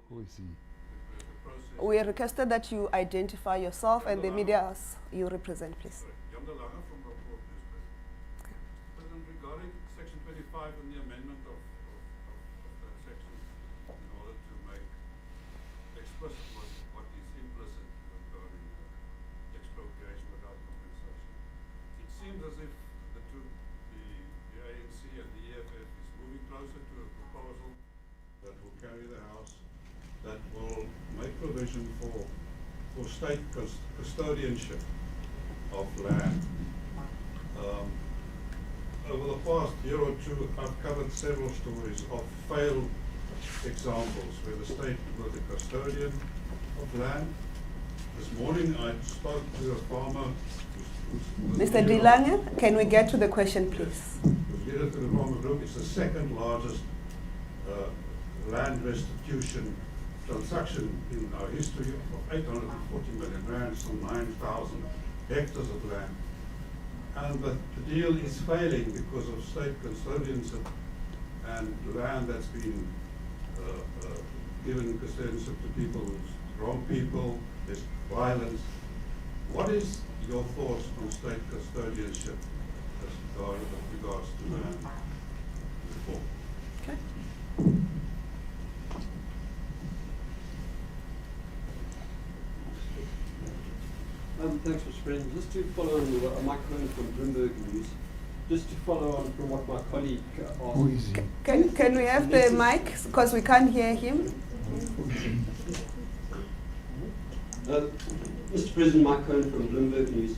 Who is he? We requested that you identify yourself and the media you represent, please. From Rapport Newspaper. President, regarding Section 25 and the amendment of that section in order to make explicit what is implicit regarding expropriation without compensation. It seems as if the ANC and the EFF is moving closer to a proposal that will carry the House, that will make provision for state custodianship of land. Over the past year or two, I've covered several stories of failed examples where the state was the custodian of land. This morning I spoke to a farmer. Mr. De Lange, can we get to the question, please? Who's leader to the farmer group. It's the second largest land restitution transaction in our history of 840 million rand, some 9,000 hectares of land. But the deal is failing because of state custodianship and land that's been given custodianship to people who's wrong people, there's violence. What is your thoughts on state custodianship as regards to land reform? Okay. Thanks, Mr. President. Just to follow on Mike Cohen from Bloomberg News, just to follow on from what my colleague asked. Who is he? Can we have the mic, because we can't hear him? Mr. President, Mike Cohen from Bloomberg News.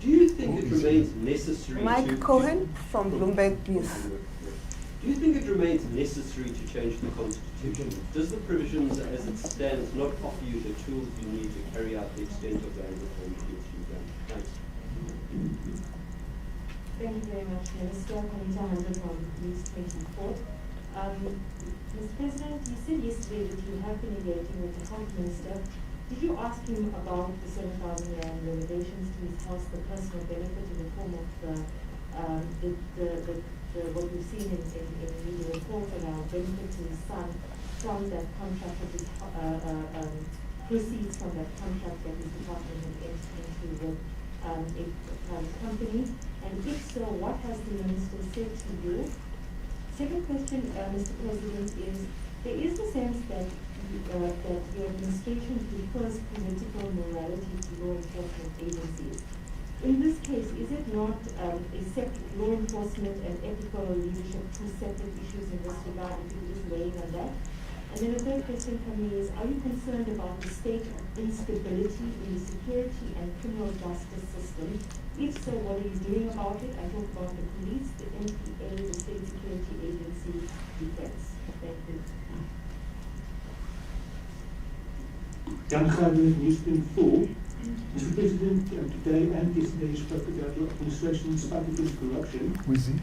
Do you think it remains necessary Mike Cohen from Bloomberg News. Do you think it remains necessary to change the Constitution? Does the provisions as it stands not offer you the tools you need to carry out the extent of land reform that needs to be done? Thanks. Thank you very much, Minister. Anita Handler from News 24. Mr. President, you said yesterday that you have been engaging with the Health Minister. Did you ask him about the 7,000 rand renovations to his house, the personal benefit in the form of what we've seen in media reports about benefit to his son from that contract of his proceeds from that contract that his department had entered into with a private company? And if so, what has the minister said to you? Second question, Mr. President, is there is the sense that your administration prefers political morality to law enforcement agencies. In this case, is it not a separate law enforcement and ethical leadership, two separate issues in this regard? If you could just weigh in on that. And then the third question for me is, are you concerned about the state of instability in the security and criminal justice system? If so, what are you doing about it? I talk about the police, the NPA, the State Security Agency, defense. Thank you. Jan Gardner, News 24. Mr. President, today and yesterday you spoke about your administration's fight against corruption. Who is he?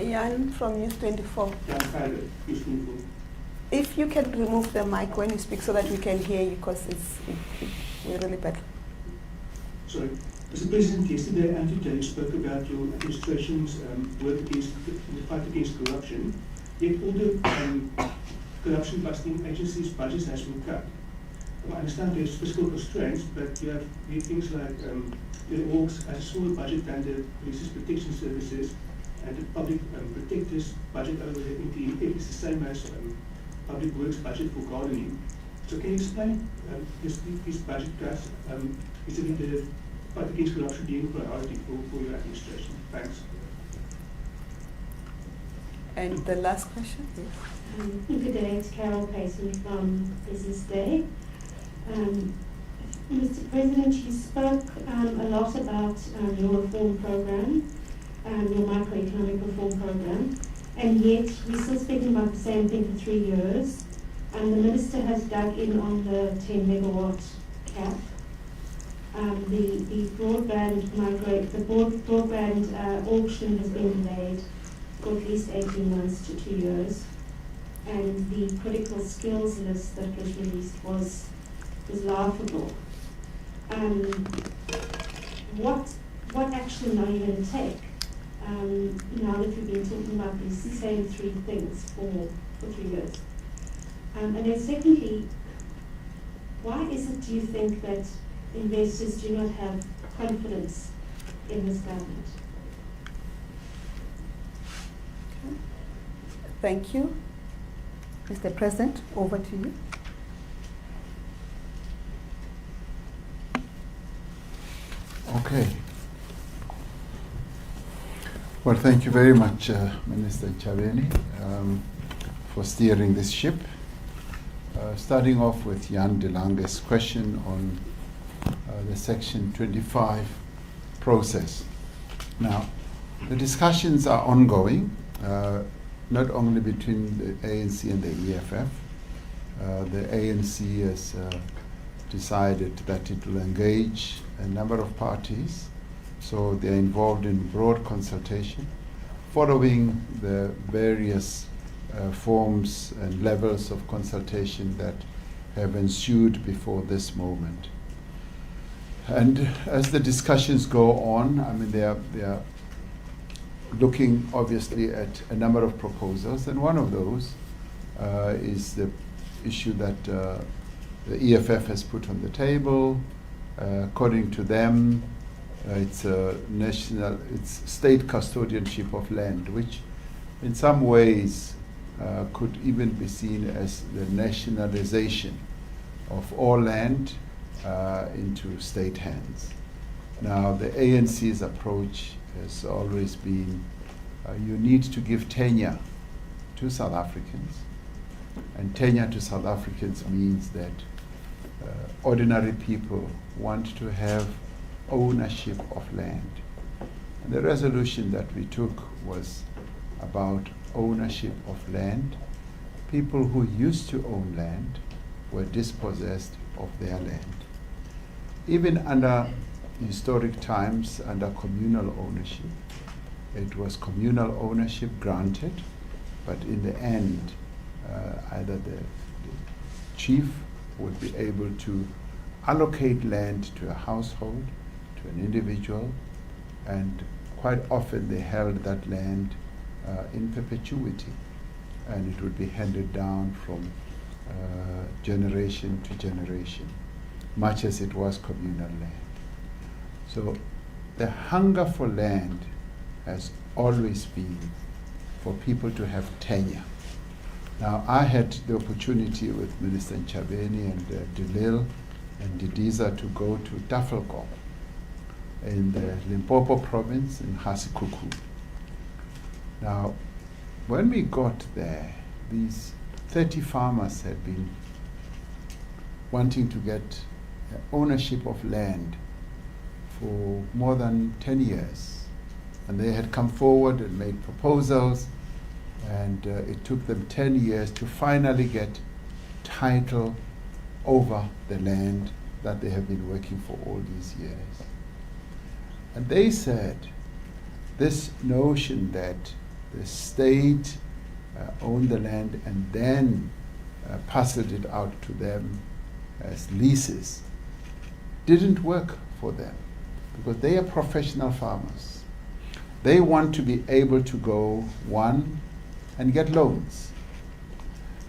Jan from News 24. Jan Gardner, News 24. If you can remove the mic when you speak so that we can hear you, because we're really bad. Sorry. Mr. President, yesterday and today you spoke about your administration's work against the fight against corruption. Yet all the corruption-busting agencies' budgets has been cut. I understand there's fiscal constraints, but you have things like the orgs has a smaller budget than the Police's Protection Services, and the Public Protector's budget over the NPA is the same as Public Works budget for gardening. So can you explain these budget cuts? Is it the fight against corruption being a priority for your administration? Thanks. And the last question, please. Good day, it's Carol Payson from Business Day. Mr. President, you spoke a lot about your reform program, your macroeconomic reform program, and yet we're still speaking about the same thing for 3 years. And the minister has dug in on the 10 megawatt cap. The broadband auction has been delayed for at least 18 months to 2 years. And the critical skills list that was released was laughable. What action are you going to take now that you've been talking about these same three things for 3 years? And then secondly, why is it, do you think, that investors do not have confidence in this government? Thank you. Mr. President, over to you. Okay. Well, thank you very much, Minister Chaveni, for steering this ship. Starting off with Jan de Lange's question on the Section 25 process. Now, the discussions are ongoing, not only between the ANC and the EFF. The ANC has decided that it will engage a number of parties, so they're involved in broad consultation, following the various forms and levels of consultation that have ensued before this moment. And as the discussions go on, I mean, they are looking obviously at a number of proposals, and one of those is the issue that the EFF has put on the table. According to them, it's state custodianship of land, which in some ways could even be seen as the nationalization of all land into state hands. Now, the ANC's approach has always been you need to give tenure to South Africans, and tenure to South Africans means that ordinary people want to have ownership of land. And the resolution that we took was about ownership of land. People who used to own land were dispossessed of their land. Even under historic times, under communal ownership, it was communal ownership granted, but in the end, either the chief would be able to allocate land to a household, to an individual, and quite often they held that land in perpetuity, and it would be handed down from generation to generation, much as it was communal land. So the hunger for land has always been for people to have tenure. Now, I had the opportunity with Minister Chaveni and Delil and Didiza to go to Tafelkop in the Limpopo province in Hasikuku. Now, when we got there, these 30 farmers had been wanting to get ownership of land for more than 10 years. And they had come forward and made proposals, and it took them 10 years to finally get title over the land that they have been working for all these years. And they said this notion that the state owned the land and then parceled it out to them as leases didn't work for them, because they are professional farmers. They want to be able to go, one, and get loans.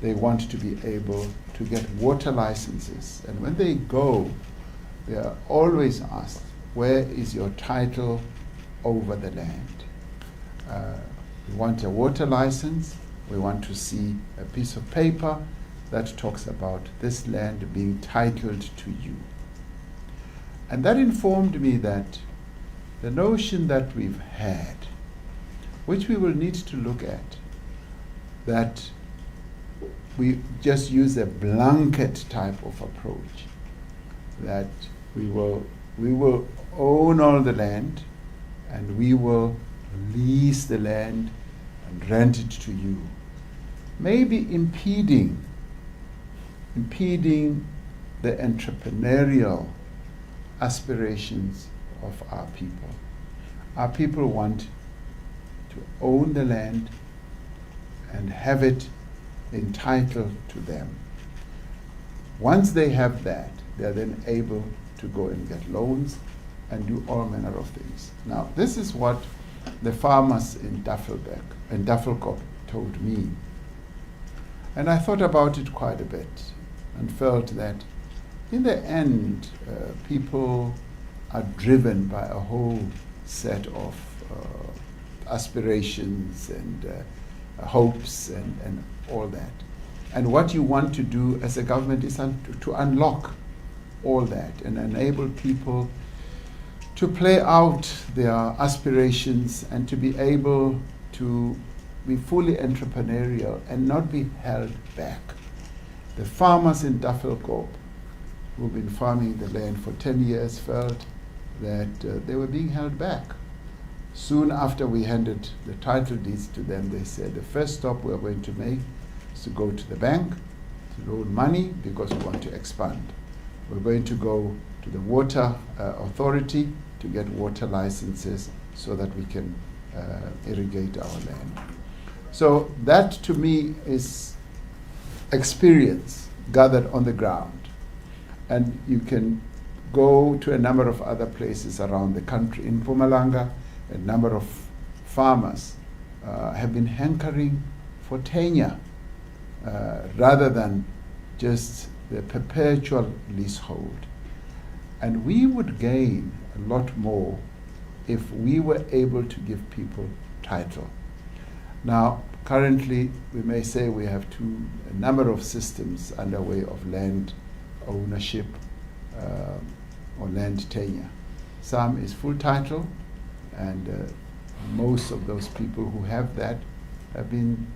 They want to be able to get water licenses. And when they go, they are always asked, where is your title over the land? We want a water license. We want to see a piece of paper that talks about this land being titled to you. And that informed me that the notion that we've had, which we will need to look at, that we just use a blanket type of approach, that we will own all the land and we will lease the land and rent it to you, maybe impeding the entrepreneurial aspirations of our people. Our people want to own the land and have it entitled to them. Once they have that, they are then able to go and get loans and do all manner of things. Now, this is what the farmers in Tafelkop told me. And I thought about it quite a bit and felt that in the end, people are driven by a whole set of aspirations and hopes and all that. And what you want to do as a government is to unlock all that and enable people to play out their aspirations and to be able to be fully entrepreneurial and not be held back. The farmers in Duffelcope, who've been farming the land for 10 years, felt that they were being held back. Soon after we handed the title deeds to them, they said the first stop we're going to make is to go to the bank to loan money because we want to expand. We're going to go to the water authority to get water licenses so that we can irrigate our land. So that to me is experience gathered on the ground. And you can go to a number of other places around the country. In Mpumalanga, a number of farmers have been hankering for tenure rather than just the perpetual leasehold. And we would gain a lot more if we were able to give people title. Now, currently, we may say we have a number of systems underway of land ownership or land tenure. Some is full title, and most of those people who have that have been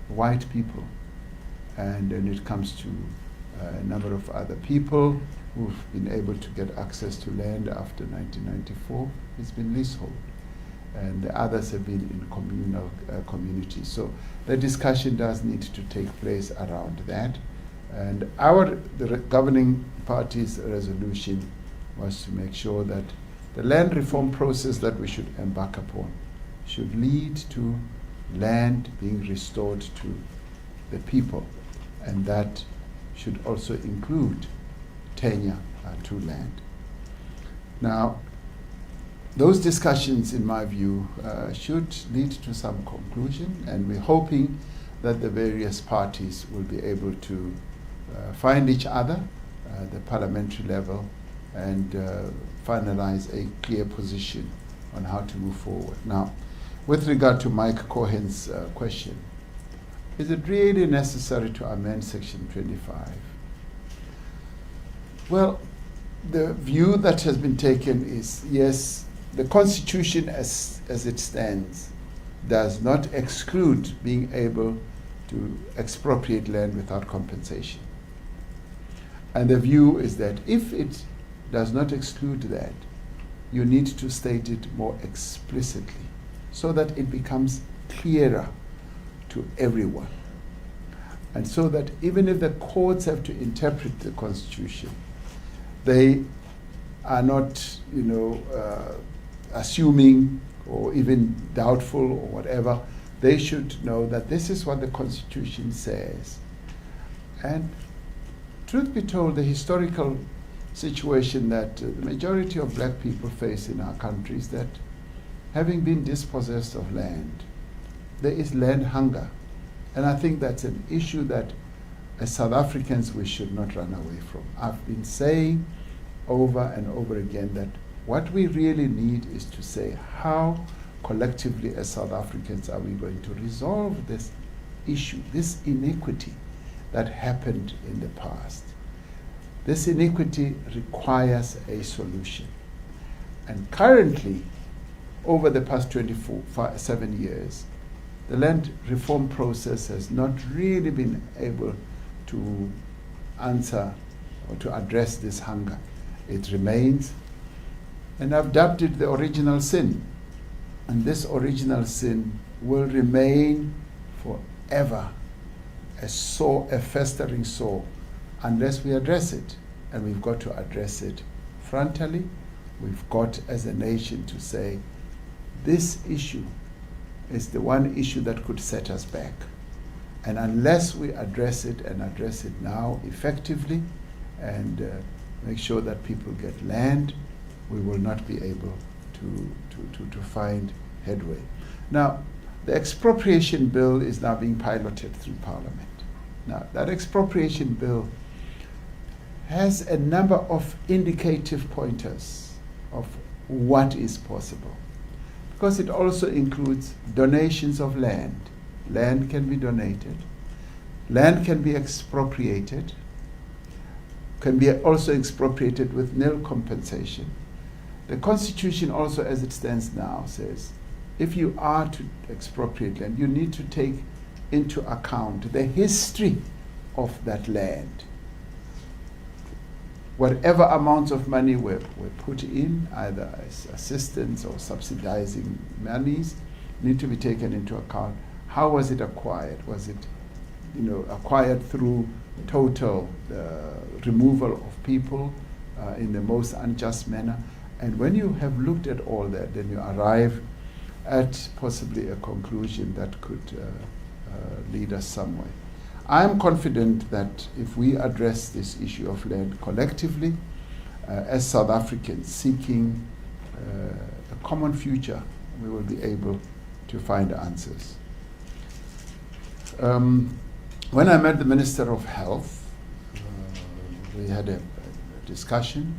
white people. And then it comes to a number of other people who've been able to get access to land after 1994. It's been leasehold. And the others have been in communal communities. So the discussion does need to take place around that. And the governing party's resolution was to make sure that the land reform process that we should embark upon should lead to land being restored to the people. And that should also include tenure to land. Now, those discussions, in my view, should lead to some conclusion, and we're hoping that the various parties will be able to find each other at the parliamentary level and finalize a clear position on how to move forward. Now, with regard to Mike Cohen's question, is it really necessary to amend Section 25? Well, the view that has been taken is, yes, the Constitution as it stands does not exclude being able to expropriate land without compensation. And the view is that if it does not exclude that, you need to state it more explicitly so that it becomes clearer to everyone. And so that even if the courts have to interpret the Constitution, they are not, assuming or even doubtful or whatever. They should know that this is what the Constitution says. And truth be told, the historical situation that the majority of black people face in our country is that having been dispossessed of land, there is land hunger. And I think that's an issue that as South Africans we should not run away from. I've been saying over and over again that what we really need is to say, how collectively as South Africans are we going to resolve this issue, this inequity that happened in the past? This inequity requires a solution. And currently, over the past 7 years, the land reform process has not really been able to answer or to address this hunger. It remains, and I've dubbed it the original sin. And this original sin will remain forever a festering sore unless we address it. And we've got to address it frontally. We've got as a nation to say, this issue is the one issue that could set us back. And unless we address it and address it now effectively and make sure that people get land, we will not be able to find headway. Now, the expropriation bill is now being piloted through Parliament. Now, that expropriation bill has a number of indicative pointers of what is possible, because it also includes donations of land. Land can be donated. Land can be expropriated, can be also expropriated with nil compensation. The Constitution also, as it stands now, says if you are to expropriate land, you need to take into account the history of that land. Whatever amounts of money were put in, either as assistance or subsidizing monies, need to be taken into account. How was it acquired? Was it, acquired through total removal of people in the most unjust manner? And when you have looked at all that, then you arrive at possibly a conclusion that could lead us somewhere. I am confident that if we address this issue of land collectively, as South Africans seeking a common future, we will be able to find answers. When I met the Minister of Health, we had a discussion,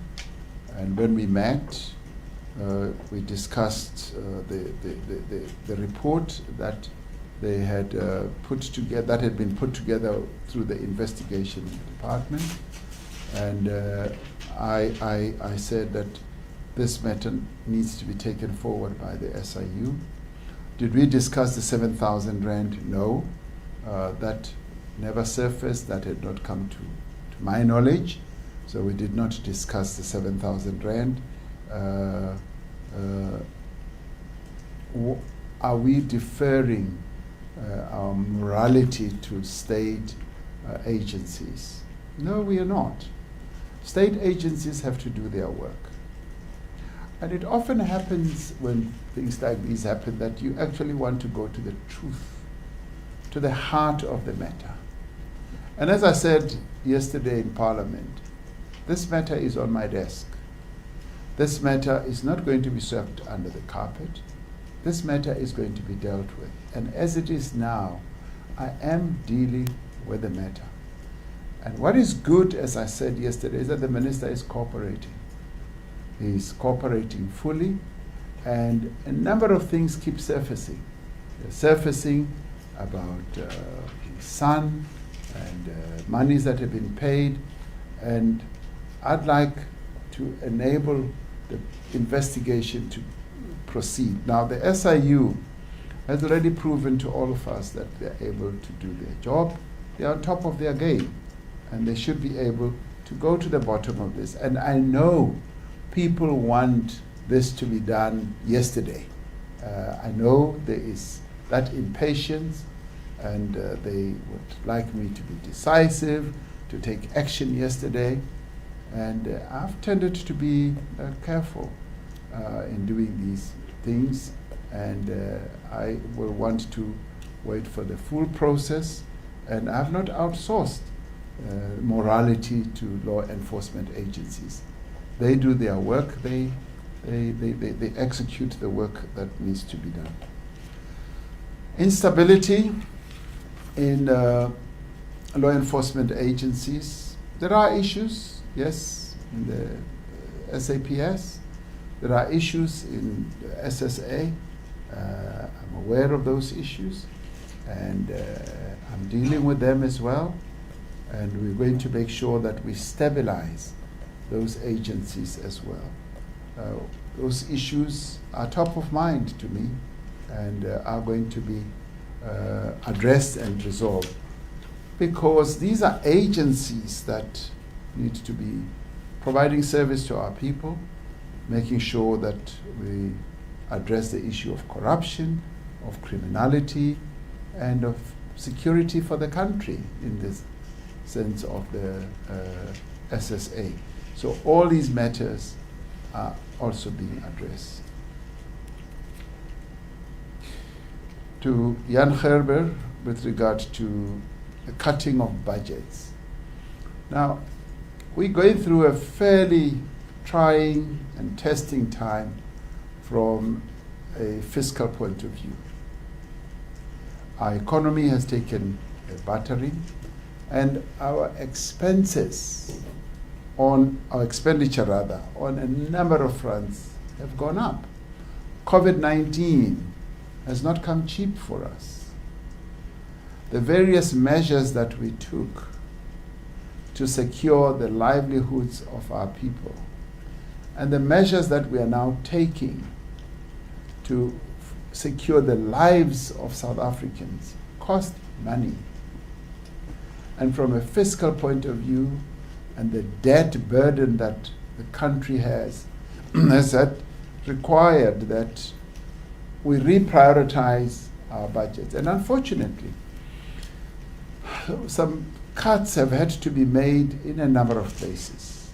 and when we met, we discussed the report that they had put together, that had been put together through the investigation department, and I said that this matter needs to be taken forward by the SIU. Did we discuss the 7,000 rand? No, that never surfaced. That had not come to my knowledge, so we did not discuss the 7,000 rand. Are we deferring our morality to state agencies? No, we are not. State agencies have to do their work. And it often happens when things like these happen that you actually want to go to the truth, to the heart of the matter. And as I said yesterday in Parliament, this matter is on my desk. This matter is not going to be swept under the carpet. This matter is going to be dealt with. And as it is now, I am dealing with the matter. And what is good, as I said yesterday, is that the minister is cooperating. He's cooperating fully, and a number of things keep surfacing. They're surfacing about his son and monies that have been paid, and I'd like to enable the investigation to proceed. Now, the SIU has already proven to all of us that they're able to do their job. They're on top of their game, and they should be able to go to the bottom of this. And I know people want this to be done yesterday. I know there is that impatience, and they would like me to be decisive, to take action yesterday. And I've tended to be careful in doing these things, and I will want to wait for the full process. And I've not outsourced morality to law enforcement agencies. They do their work. They execute the work that needs to be done. Instability in law enforcement agencies. There are issues, yes, in the SAPS. There are issues in the SSA. I'm aware of those issues, and I'm dealing with them as well. And we're going to make sure that we stabilize those agencies as well. Those issues are top of mind to me, and are going to be addressed and resolved, because these are agencies that need to be providing service to our people, making sure that we address the issue of corruption, of criminality, and of security for the country in this sense of the SSA. So all these matters are also being addressed. To Jan Gerber, with regard to the cutting of budgets. Now, we're going through a fairly trying and testing time from a fiscal point of view. Our economy has taken a battering. And our expenses on our expenditure rather on a number of fronts have gone up. COVID-19 has not come cheap for us. The various measures that we took to secure the livelihoods of our people and the measures that we are now taking to secure the lives of South Africans cost money. And from a fiscal point of view, and the debt burden that the country has that required that we reprioritize our budgets. And unfortunately, some cuts have had to be made in a number of places.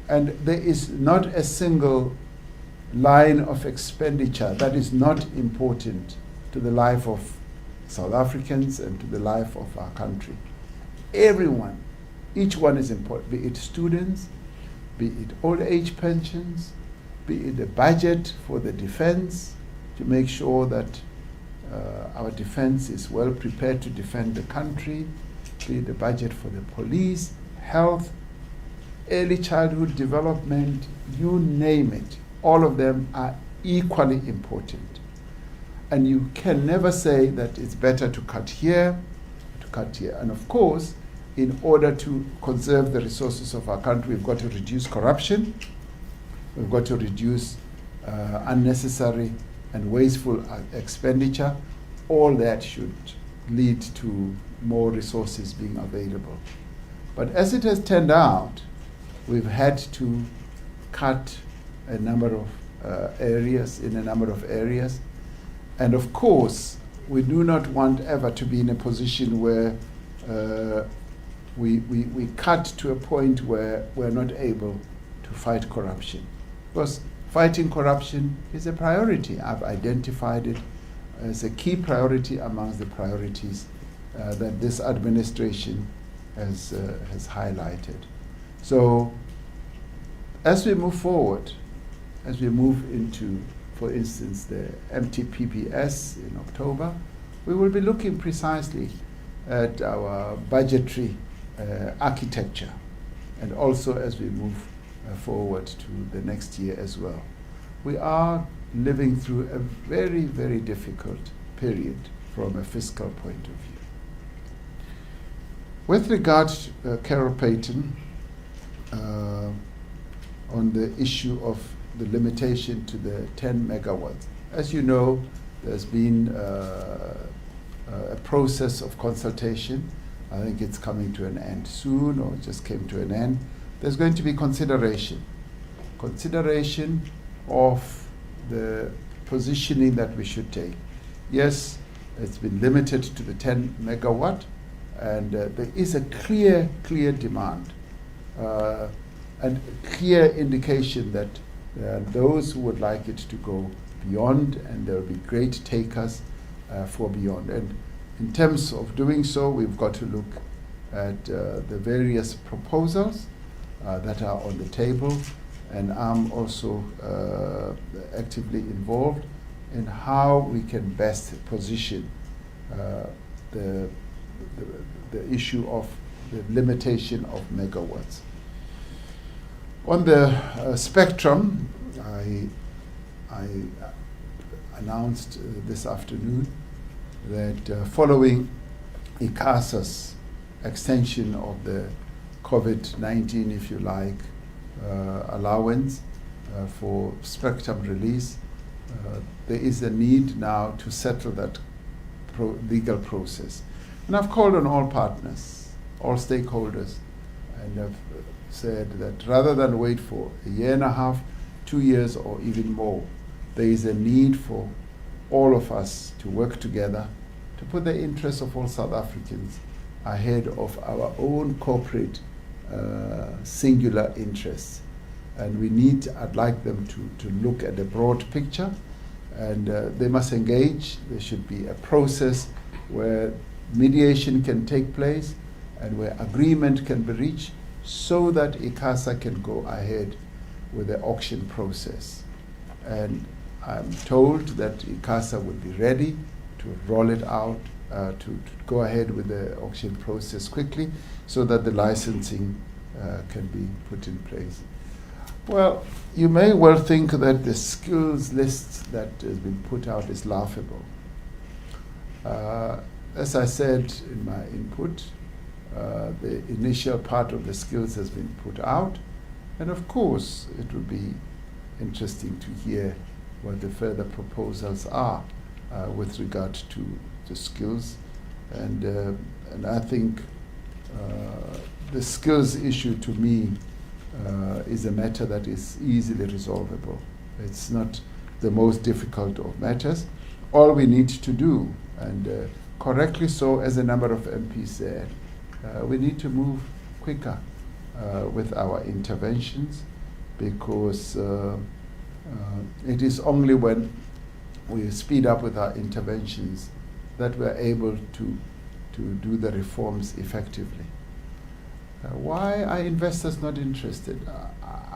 And there is not a single line of expenditure that is not important to the life of South Africans and to the life of our country. Everyone, each one is important, be it students, be it old age pensions, be it the budget for the defense to make sure that our defense is well prepared to defend the country, be it the budget for the police, health, early childhood development, you name it. All of them are equally important. And you can never say that it's better to cut here, to cut here. And of course, in order to conserve the resources of our country, we've got to reduce corruption, we've got to reduce unnecessary and wasteful expenditure. All that should lead to more resources being available. But as it has turned out, we've had to cut a number of areas, in a number of areas. And of course, we do not want ever to be in a position where we cut to a point where we're not able to fight corruption. Because fighting corruption is a priority. I've identified it as a key priority amongst the priorities that this administration has highlighted. So as we move forward, as we move into, for instance, the MTPPS in October, we will be looking precisely at our budgetary architecture, and also as we move forward to the next year as well. We are living through a very, very difficult period from a fiscal point of view. With regard to Carol Payton, on the issue of the limitation to the 10 megawatts. As you know, there's been a process of consultation. I think it's coming to an end soon, or it just came to an end. There's going to be consideration of the positioning that we should take. Yes, it's been limited to the 10 megawatt, and there is a clear demand and clear indication that those who would like it to go beyond, and there will be great takers for beyond. And in terms of doing so, we've got to look at the various proposals that are on the table, and I'm also actively involved in how we can best position the issue of the limitation of megawatts. On the spectrum, I announced this afternoon that following ICASA's extension of the COVID-19, if you like, allowance for spectrum release, there is a need now to settle that legal process. And I've called on all partners, all stakeholders, and I've said that rather than wait for a year and a half, 2 years, or even more, there is a need for all of us to work together to put the interests of all South Africans ahead of our own corporate singular interests. And I'd like them to look at the broad picture, and they must engage. There should be a process where mediation can take place and where agreement can be reached, so that ICASA can go ahead with the auction process. And I'm told that ICASA will be ready to roll it out to go ahead with the auction process quickly so that the licensing can be put in place. Well, you may well think that the skills list that has been put out is laughable. As I said in my input, the initial part of the skills has been put out, and of course it will be interesting to hear what the further proposals are with regard to the skills, and I think the skills issue to me is a matter that is easily resolvable. It's not the most difficult of matters. All we need to do, and correctly so, as a number of MPs said, we need to move quicker with our interventions, because it is only when we speed up with our interventions that we're able to do the reforms effectively. Why are investors not interested?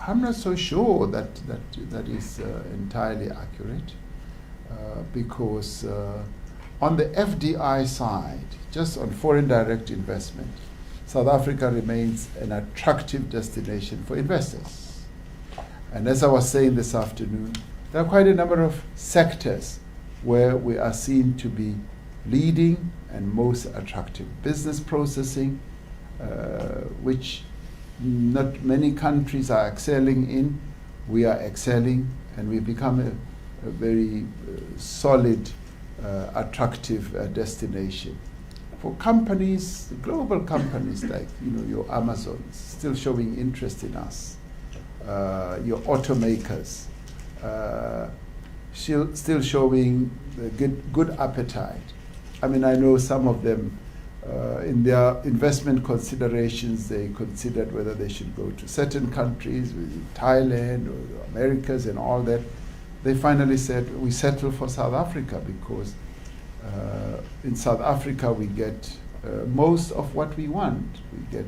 I'm not so sure that is entirely accurate, because on the FDI side, just on foreign direct investment, South Africa remains an attractive destination for investors. And as I was saying this afternoon, there are quite a number of sectors where we are seen to be leading and most attractive. Business processing, which not many countries are excelling in. We are excelling, and we've become a very solid, attractive destination. For companies, global companies like your Amazons, still showing interest in us, your automakers, still showing good appetite. I mean, I know some of them, in their investment considerations, they considered whether they should go to certain countries, Thailand or the Americas and all that. They finally said, we settle for South Africa, because in South Africa we get most of what we want. We get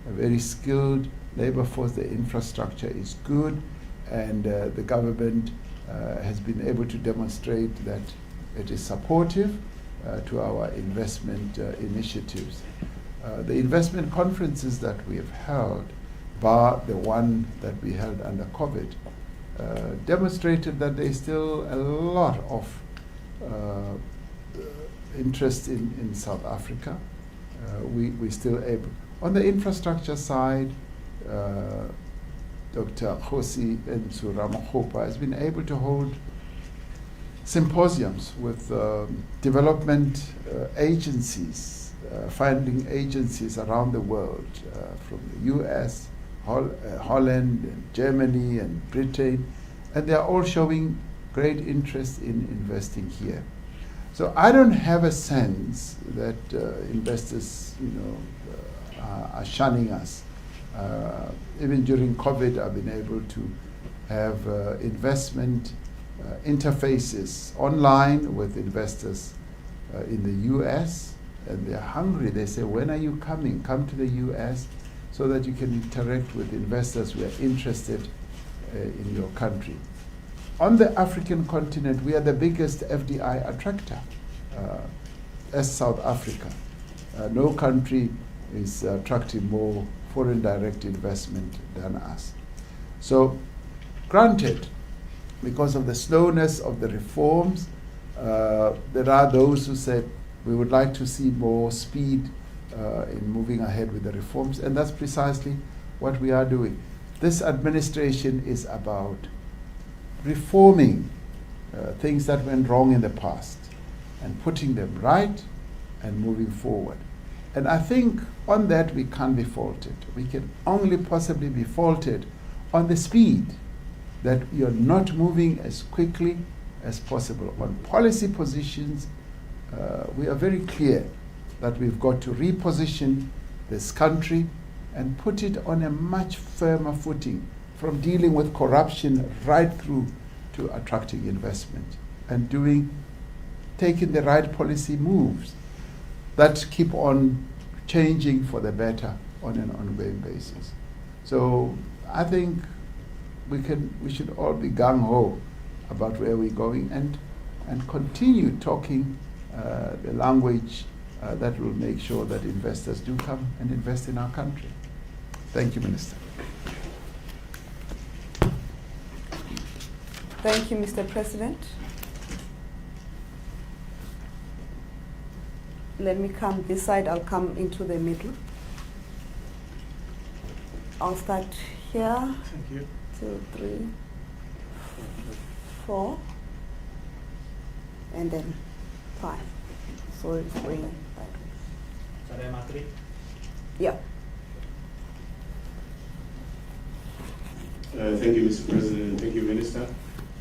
a very skilled labor force, the infrastructure is good, and the government has been able to demonstrate that it is supportive to our investment initiatives. The investment conferences that we have held, bar the one that we held under COVID, demonstrated that there is still a lot of interest in South Africa. We still able. On the infrastructure side, Dr. Cyril Ramaphosa has been able to hold symposiums with development agencies, funding agencies around the world, from the US, Holland, and Germany, and Britain, and they are all showing great interest in investing here. So I don't have a sense that investors, are shunning us. Even during COVID, I've been able to have investment interfaces online with investors in the US, and they're hungry. They say, when are you coming? Come to the US so that you can interact with investors who are interested in your country. On the African continent, we are the biggest FDI attractor as South Africa. No country is attracting more foreign direct investment than us. So, granted, because of the slowness of the reforms, there are those who said we would like to see more speed in moving ahead with the reforms, and that's precisely what we are doing. This administration is about reforming things that went wrong in the past and putting them right and moving forward. And I think on that we can't be faulted. We can only possibly be faulted on the speed, that you're not moving as quickly as possible. On policy positions, we are very clear that we've got to reposition this country and put it on a much firmer footing, from dealing with corruption right through to attracting investment and taking the right policy moves that keep on changing for the better on an ongoing basis. So I think we should all be gung-ho about where we're going, and continue talking the language that will make sure that investors do come and invest in our country. Thank you, Minister. Thank you, Mr. President. Let me come this side, I'll come into the middle. I'll start here. Thank you. 2, 3, 4, and then 5. So it's going that way. Yeah. Thank you, Mr. President. Thank you, Minister.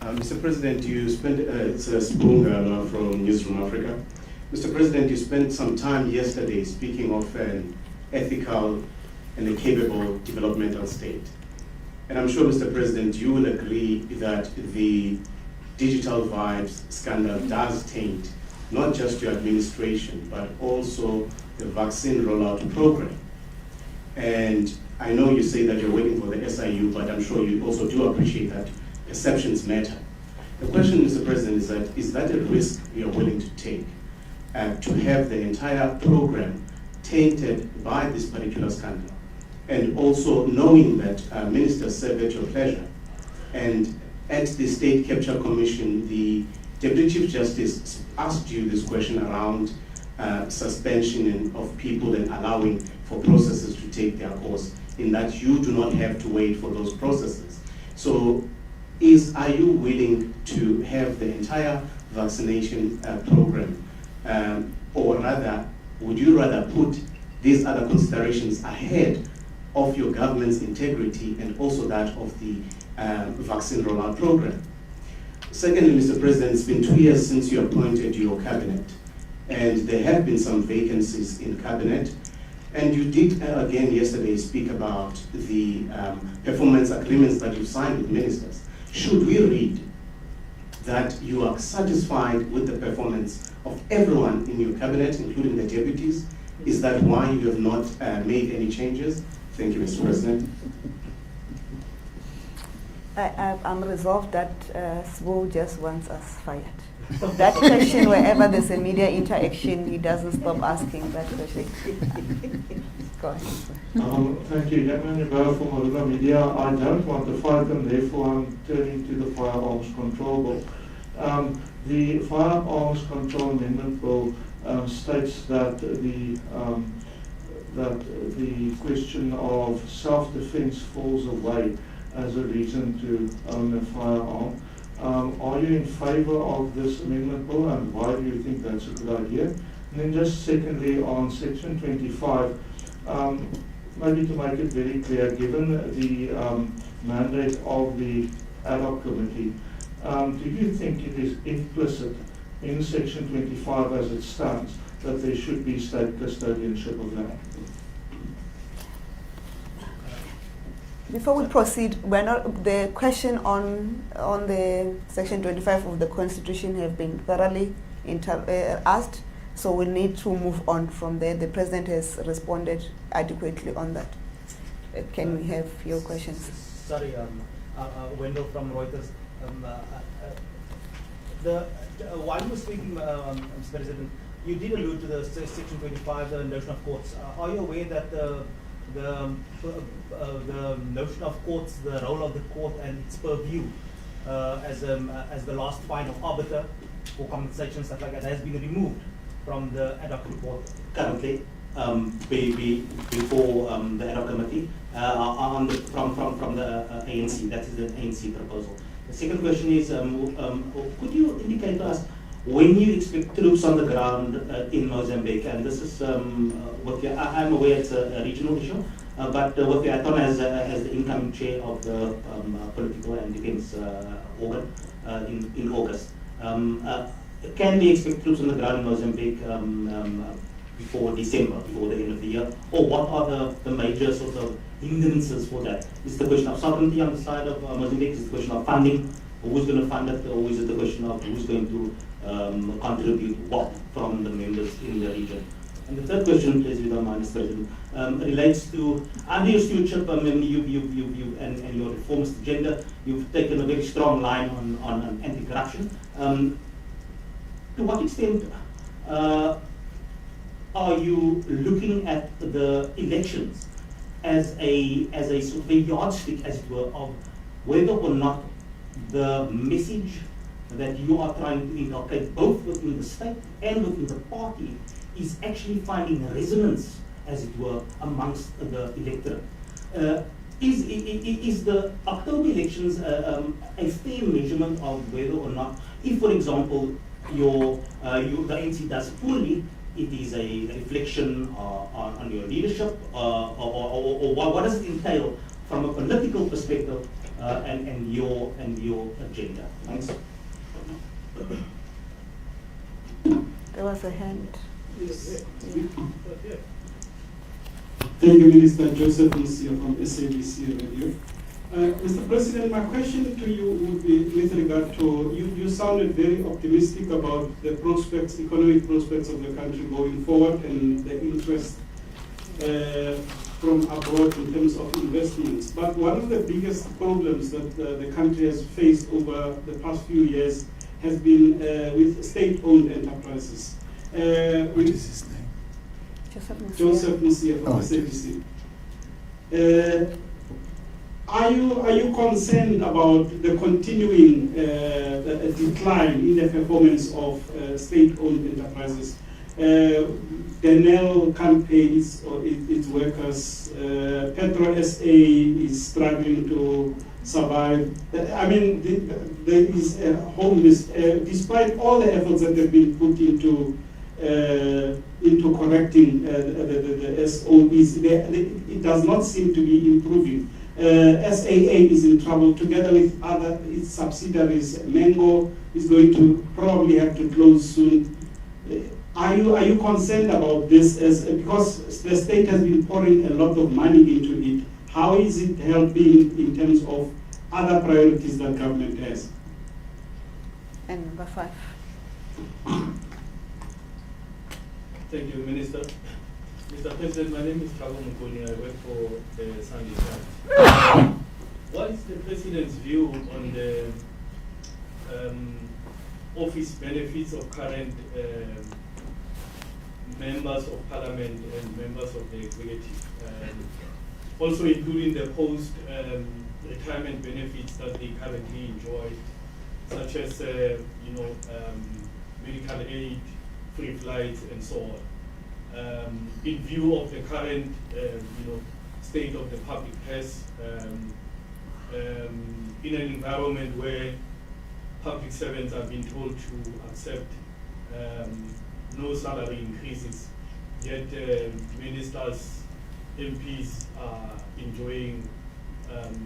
Mr. President, you spent, it's Spoonga from News from Africa. Mr. President, you spent some time yesterday speaking of an ethical and a capable developmental state. And I'm sure, Mr. President, you will agree that the digital vibes scandal does taint not just your administration, but also the vaccine rollout program. And I know you say that you're waiting for the SIU, but I'm sure you also do appreciate that perceptions matter. The question, Mr. President, is that a risk you're willing to take, to have the entire program tainted by this particular scandal? And also knowing that ministers serve at your pleasure, and at the State Capture Commission, the Deputy Chief Justice asked you this question around suspension of people and allowing for processes to take their course, in that you do not have to wait for those processes. So are you willing to have the entire vaccination program, or rather, would you rather put these other considerations ahead of your government's integrity and also that of the vaccine rollout program? Secondly, Mr. President, it's been 2 years since you appointed your cabinet, and there have been some vacancies in cabinet. And you did again yesterday speak about the performance agreements that you've signed with ministers. Should we read that you are satisfied with the performance of everyone in your cabinet, including the deputies? Is that why you have not made any changes? Thank you, Mr. President. I'm resolved that Swo just wants us fired. That question, wherever there's a media interaction, he doesn't stop asking that question. Go ahead. Thank you. Gentleman from Marula Media. I don't want to fight them, therefore I'm turning to the Firearms Control Bill. The Firearms Control Amendment Bill states that the question of self-defense falls away as a reason to own a firearm. Are you in favor of this amendment bill, and why do you think that's a good idea? And then just secondly, on section 25, maybe to make it very clear, given the mandate of the ad hoc committee, do you think it is implicit in section 25 as it stands that there should be state custodianship of land? Before we proceed, the question on the section 25 of the Constitution have been thoroughly asked, so we need to move on from there. The President has responded adequately on that. Can we have your questions? Sorry, Wendell from Reuters. While you were speaking, Mr. President, you did allude to the section 25, the notion of courts. Are you aware that the notion of courts, the role of the court and its purview as the last final arbiter for compensation, stuff like that, has been removed from the ad hoc report? Currently, before the ad hoc committee, from the ANC, that is the ANC proposal. The second question is, could you indicate to us when you expect troops on the ground in Mozambique? And this is I'm aware it's a regional issue, but with the ITON as the incoming chair of the political and defense organ in August, can we expect troops on the ground in Mozambique before December, before the end of the year? Or what are the major sort of hindrances for that? Is it the question of sovereignty on the side of Mozambique? Is it the question of funding? Who's going to fund it? Or is it the question of who's going to contribute what from the members in the region? And the third question, please, if you don't mind, Mr. President, relates to under your stewardship, and your reformist agenda, you've taken a very strong line on anti-corruption. To what extent are you looking at the elections as a sort of a yardstick, as it were, of whether or not the message that you are trying to inculcate, both within the state and within the party, is actually finding resonance, as it were, amongst the electorate? Is the October elections a fair measurement of whether or not, if, for example, the ANC does poorly, it is a reflection on your leadership, or what does it entail from a political perspective and your agenda? Thanks. There was a hand. Yes. Yeah. Thank you, Minister Joseph Lucia from SABC Radio. Mr. President, my question to you would be with regard to, you sounded very optimistic about the prospects, economic prospects of the country going forward and the interest from abroad in terms of investments. But one of the biggest problems that the country has faced over the past few years has been with state-owned enterprises. What is his name? Joseph Lucia from SABC. Are you concerned about the continuing decline in the performance of state-owned enterprises? Denel can't pay its workers. Petro SA is struggling to survive. I mean, there is a homeless, despite all the efforts that have been put into correcting the SOEs, it does not seem to be improving. SAA is in trouble together with its subsidiaries. Mango is going to probably have to close soon. Are you concerned about this? Because the state has been pouring a lot of money into it. How is it helping in terms of other priorities that government has? And number 5. Thank you, Minister. Mr. President, my name is Kabo Mukoni. I work for the Sunday Times. What is the President's view on the office benefits of current members of Parliament and members of the executive? Also including the post-retirement benefits that they currently enjoy, such as medical aid, free flights, and so on. In view of the current, state of the public purse, in an environment where public servants are being told to accept no salary increases, yet ministers, MPs are enjoying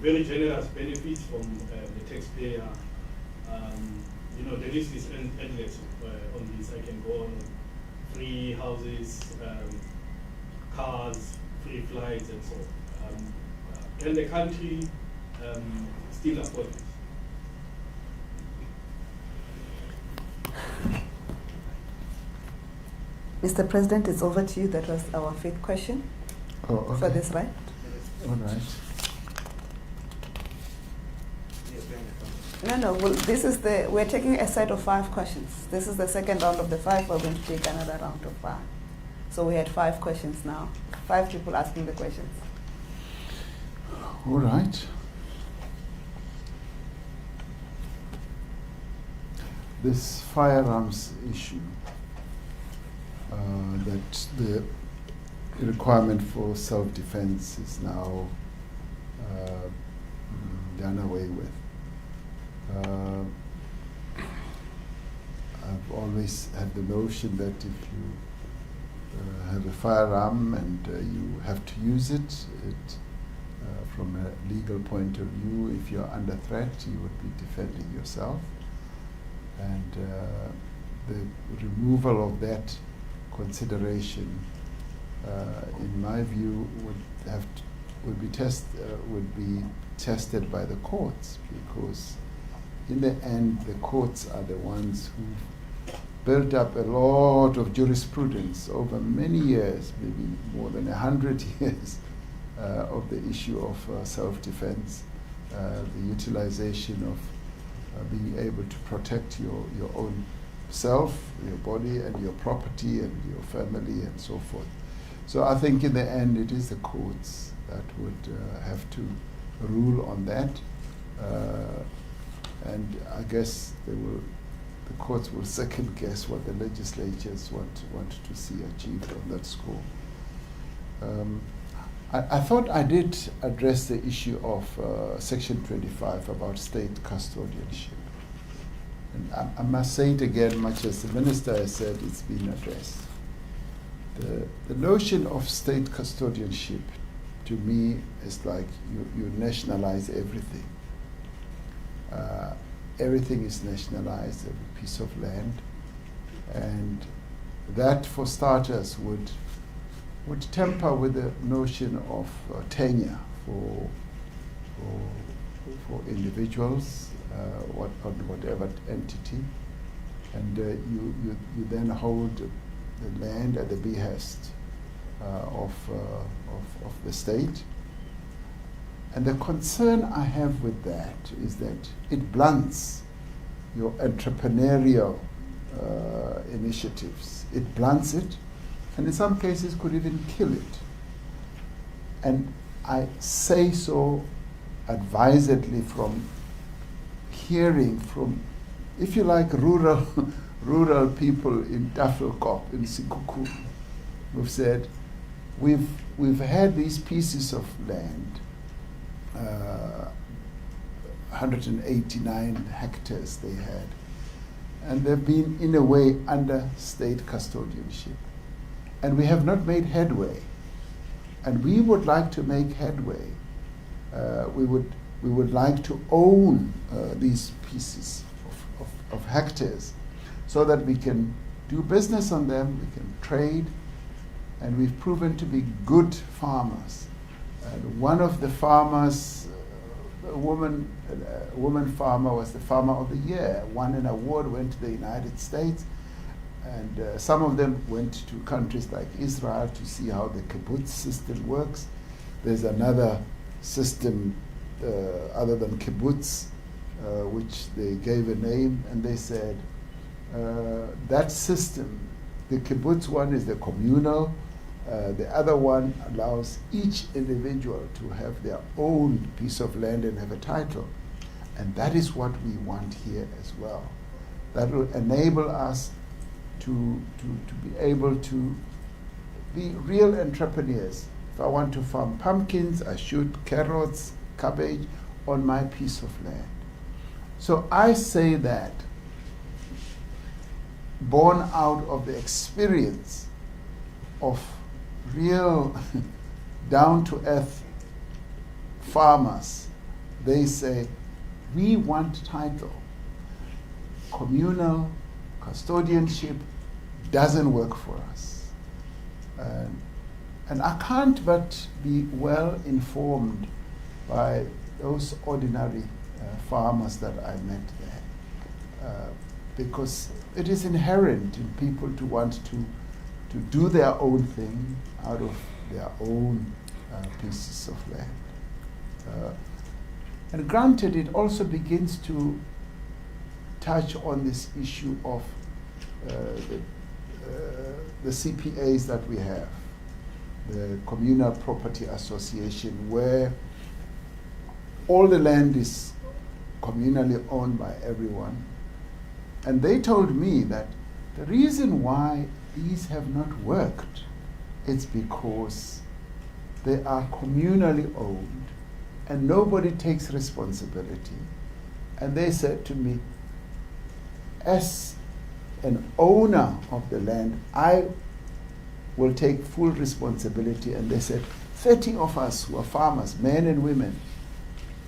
very generous benefits from the taxpayer. The list is endless on this. I can go on. Free houses, cars, free flights, and so on. Can the country still afford this? Mr. President, it's over to you. That was our 5th question for this, right? All right. No. Well, we're taking a set of 5 questions. This is the second round of the 5. We're going to take another round of 5. So we had 5 questions now. 5 people asking the questions. All right. This firearms issue, that the requirement for self-defense is now done away with. I've always had the notion that if you have a firearm and you have to use it, from a legal point of view, if you're under threat, you would be defending yourself. And the removal of that consideration, in my view, would be tested by the courts, because in the end, the courts are the ones who built up a lot of jurisprudence over many years, maybe more than 100 years, of the issue of self-defense, the utilization of being able to protect your own yourself, your body, and your property, and your family, and so forth. So I think in the end, it is the courts that would have to rule on that, and I guess the courts will second guess what the legislatures want to see achieved on that score. I thought I did address the issue of Section 25 about state custodianship. And I must say it again, much as the Minister has said, it's been addressed. The notion of state custodianship, to me, is like you nationalize everything. Everything is nationalized, every piece of land. And that, for starters, would temper with the notion of tenure for individuals, on whatever entity, and you then hold the land at the behest of the state. And the concern I have with that is that it blunts your entrepreneurial initiatives. It blunts it, and in some cases could even kill it. And I say so advisedly from hearing from, if you like, rural people in Tafelkop, in Sikuku, who've said, we've had these pieces of land, 189 hectares they had, and they've been in a way under state custodianship. And we have not made headway. And we would like to make headway. We would like to own these pieces of hectares so that we can do business on them, we can trade, and we've proven to be good farmers. And one of the farmers, a woman farmer, was the Farmer of the Year, won an award, went to the United States, and some of them went to countries like Israel to see how the kibbutz system works. There's another system other than kibbutz, which they gave a name, and they said that system, the kibbutz one is the communal, the other one allows each individual to have their own piece of land and have a title. And that is what we want here as well. That will enable us to be able to be real entrepreneurs. If I want to farm pumpkins, I shoot carrots, cabbage on my piece of land. So I say that born out of the experience of real down-to-earth farmers, they say, we want title. Communal custodianship doesn't work for us. And I can't but be well informed by those ordinary farmers that I met there, because it is inherent in people to want to do their own thing out of their own pieces of land. And granted, it also begins to touch on this issue of the CPAs that we have, the Communal Property Association, where all the land is communally owned by everyone. And they told me that the reason why these have not worked is because they are communally owned and nobody takes responsibility. And they said to me, as an owner of the land, I will take full responsibility. And they said, 30 of us who are farmers, men and women,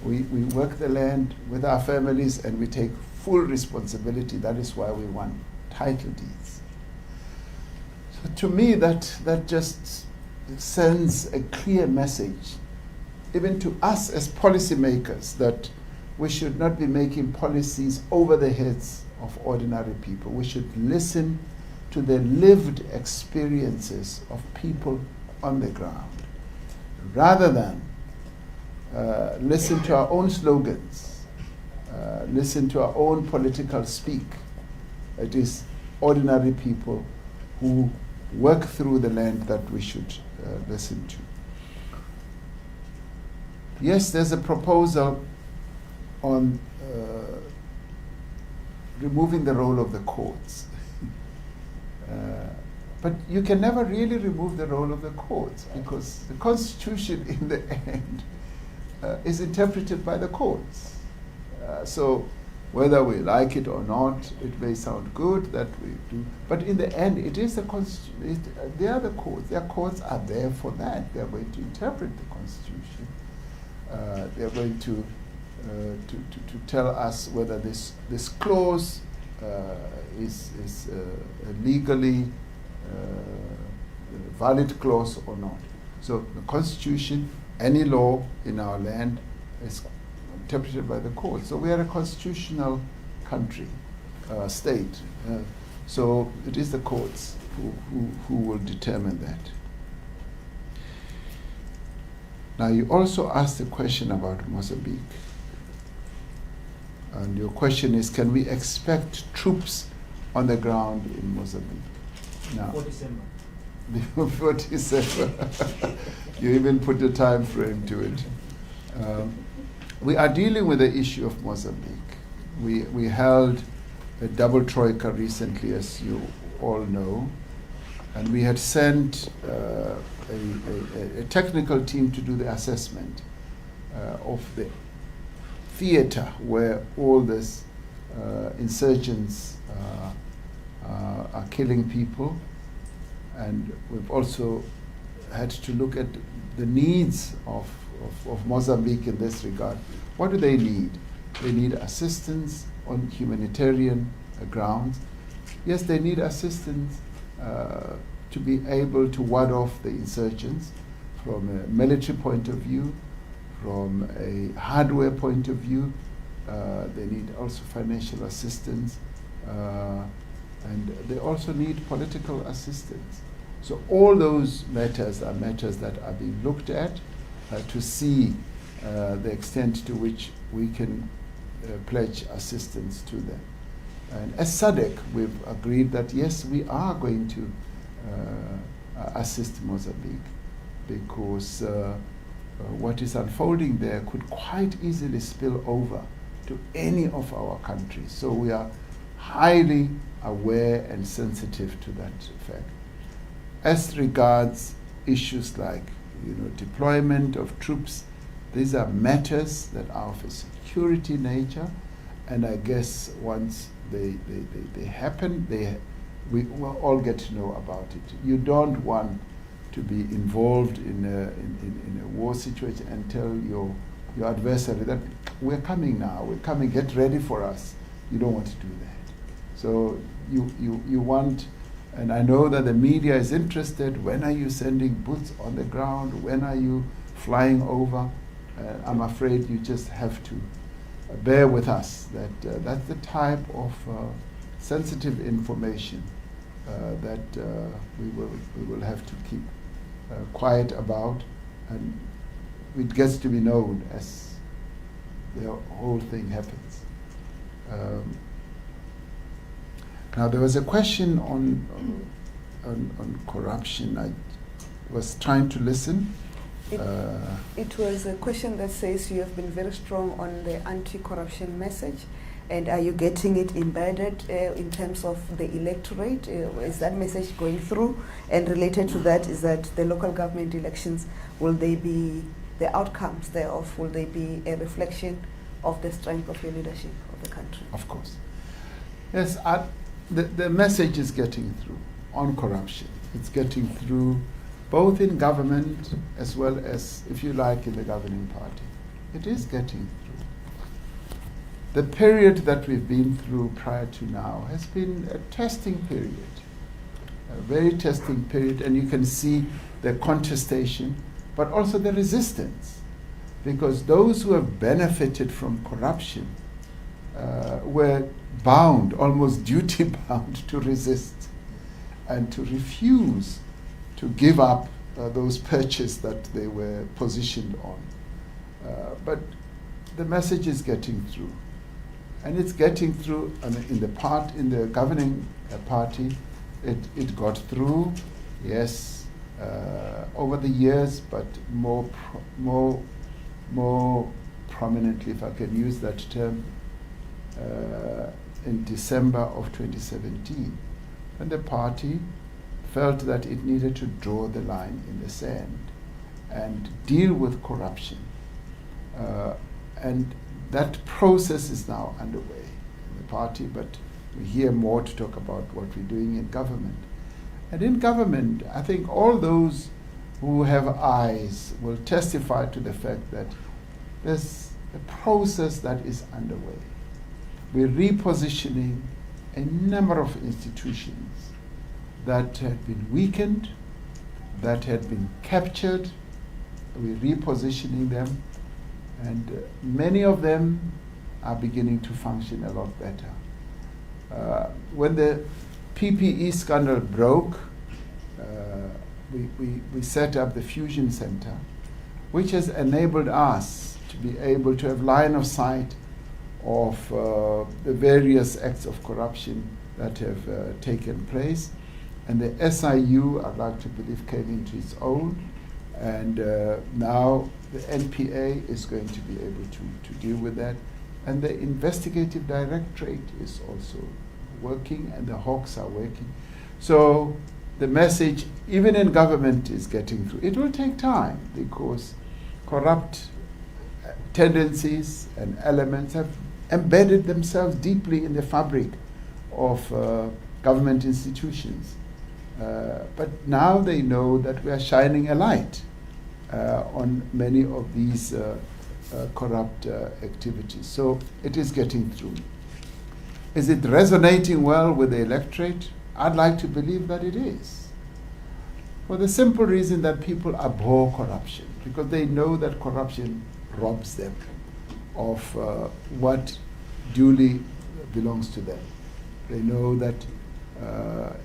we work the land with our families and we take full responsibility. That is why we want title deeds. So to me, that just sends a clear message, even to us as policymakers, that we should not be making policies over the heads of ordinary people. We should listen to the lived experiences of people on the ground, rather than listen to our own slogans, listen to our own political speak. It is ordinary people who work through the land that we should listen to. Yes, there's a proposal on removing the role of the courts. But you can never really remove the role of the courts, because the Constitution in the end is interpreted by the courts. So whether we like it or not, it may sound good that we do, but in the end it is the Constitution. They are the courts. Their courts are there for that. They are going to interpret the Constitution. They are going to tell us whether this clause is a legally valid clause or not. So the Constitution, any law in our land, is interpreted by the court. So we are a constitutional country, state. So it is the courts who will determine that. Now you also asked a question about Mozambique. And your question is, can we expect troops on the ground in Mozambique? Now, Before December. Before December. You even put a time frame to it. We are dealing with the issue of Mozambique. We held a double troika recently, as you all know, and we had sent a technical team to do the assessment of the theater where all these insurgents are killing people. And we've also had to look at the needs of Mozambique in this regard. What do they need? They need assistance on humanitarian grounds. Yes, they need assistance to be able to ward off the insurgents from a military point of view, from a hardware point of view. They need also financial assistance, and they also need political assistance. So all those matters are matters that are being looked at to see the extent to which we can pledge assistance to them. And as SADC, we've agreed that yes, we are going to assist Mozambique, because what is unfolding there could quite easily spill over to any of our countries. So we are highly aware and sensitive to that fact. As regards issues like deployment of troops, these are matters that are of a security nature, and I guess once they happen, we will all get to know about it. You don't want to be involved in a war situation and tell your adversary that we're coming now, we're coming, get ready for us. You don't want to do that. So you want, and I know that the media is interested, when are you sending boots on the ground, when are you flying over? I'm afraid you just have to bear with us that that's the type of sensitive information that we will have to keep quiet about, and it gets to be known as the whole thing happens. Now there was a question on corruption. I was trying to listen. It was a question that says you have been very strong on the anti-corruption message, and are you getting it embedded in terms of the electorate? Is that message going through? And related to that is that the local government elections, will they be, the outcomes thereof, will they be a reflection of the strength of your leadership of the country? Of course. Yes, the message is getting through on corruption. It's getting through both in government as well as, if you like, in the governing party. It is getting through. The period that we've been through prior to now has been a testing period, a very testing period, and you can see the contestation, but also the resistance, because those who have benefited from corruption were bound, almost duty bound, to resist and to refuse to give up those perches that they were positioned on. But the message is getting through. And it's getting through. I mean, in the governing party, it got through, yes, over the years, but more prominently, if I can use that term, in December of 2017, and the party felt that it needed to draw the line in the sand and deal with corruption. And that process is now underway in the party, but we hear more to talk about what we're doing in government. And in government, I think all those who have eyes will testify to the fact that there's a process that is underway. We're repositioning a number of institutions that had been weakened, that had been captured. We're repositioning them, and many of them are beginning to function a lot better. When the PPE scandal broke, we set up the Fusion Center, which has enabled us to be able to have line of sight of the various acts of corruption that have taken place. And the SIU, I'd like to believe, came into its own. And now the NPA is going to be able to deal with that. And the investigative directorate is also working, and the Hawks are working. So the message, even in government, is getting through. It will take time because corrupt tendencies and elements have embedded themselves deeply in the fabric of government institutions. But now they know that we are shining a light on many of these corrupt activities. So it is getting through. Is it resonating well with the electorate? I'd like to believe that it is. For the simple reason that people abhor corruption, because they know that corruption robs them of what duly belongs to them. They know that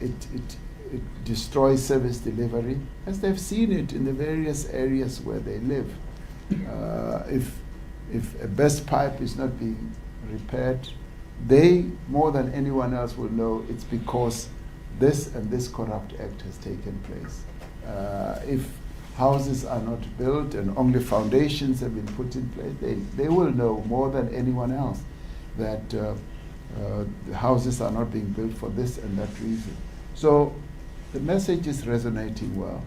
it destroys service delivery, as they've seen it in the various areas where they live. If a best pipe is not being repaired, they, more than anyone else, will know it's because this and this corrupt act has taken place. If houses are not built and only foundations have been put in place, they will know more than anyone else that the houses are not being built for this and that reason. So the message is resonating well.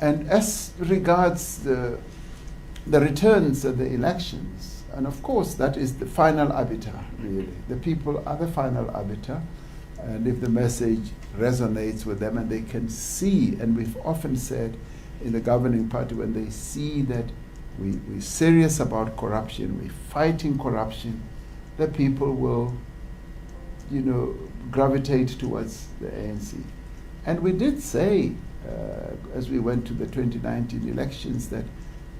And as regards the returns of the elections, and of course that is the final arbiter, really. The people are the final arbiter, and if the message resonates with them and they can see, and we've often said in the governing party, when they see that we're serious about corruption, we're fighting corruption, the people will, gravitate towards the ANC. And we did say, as we went to the 2019 elections, that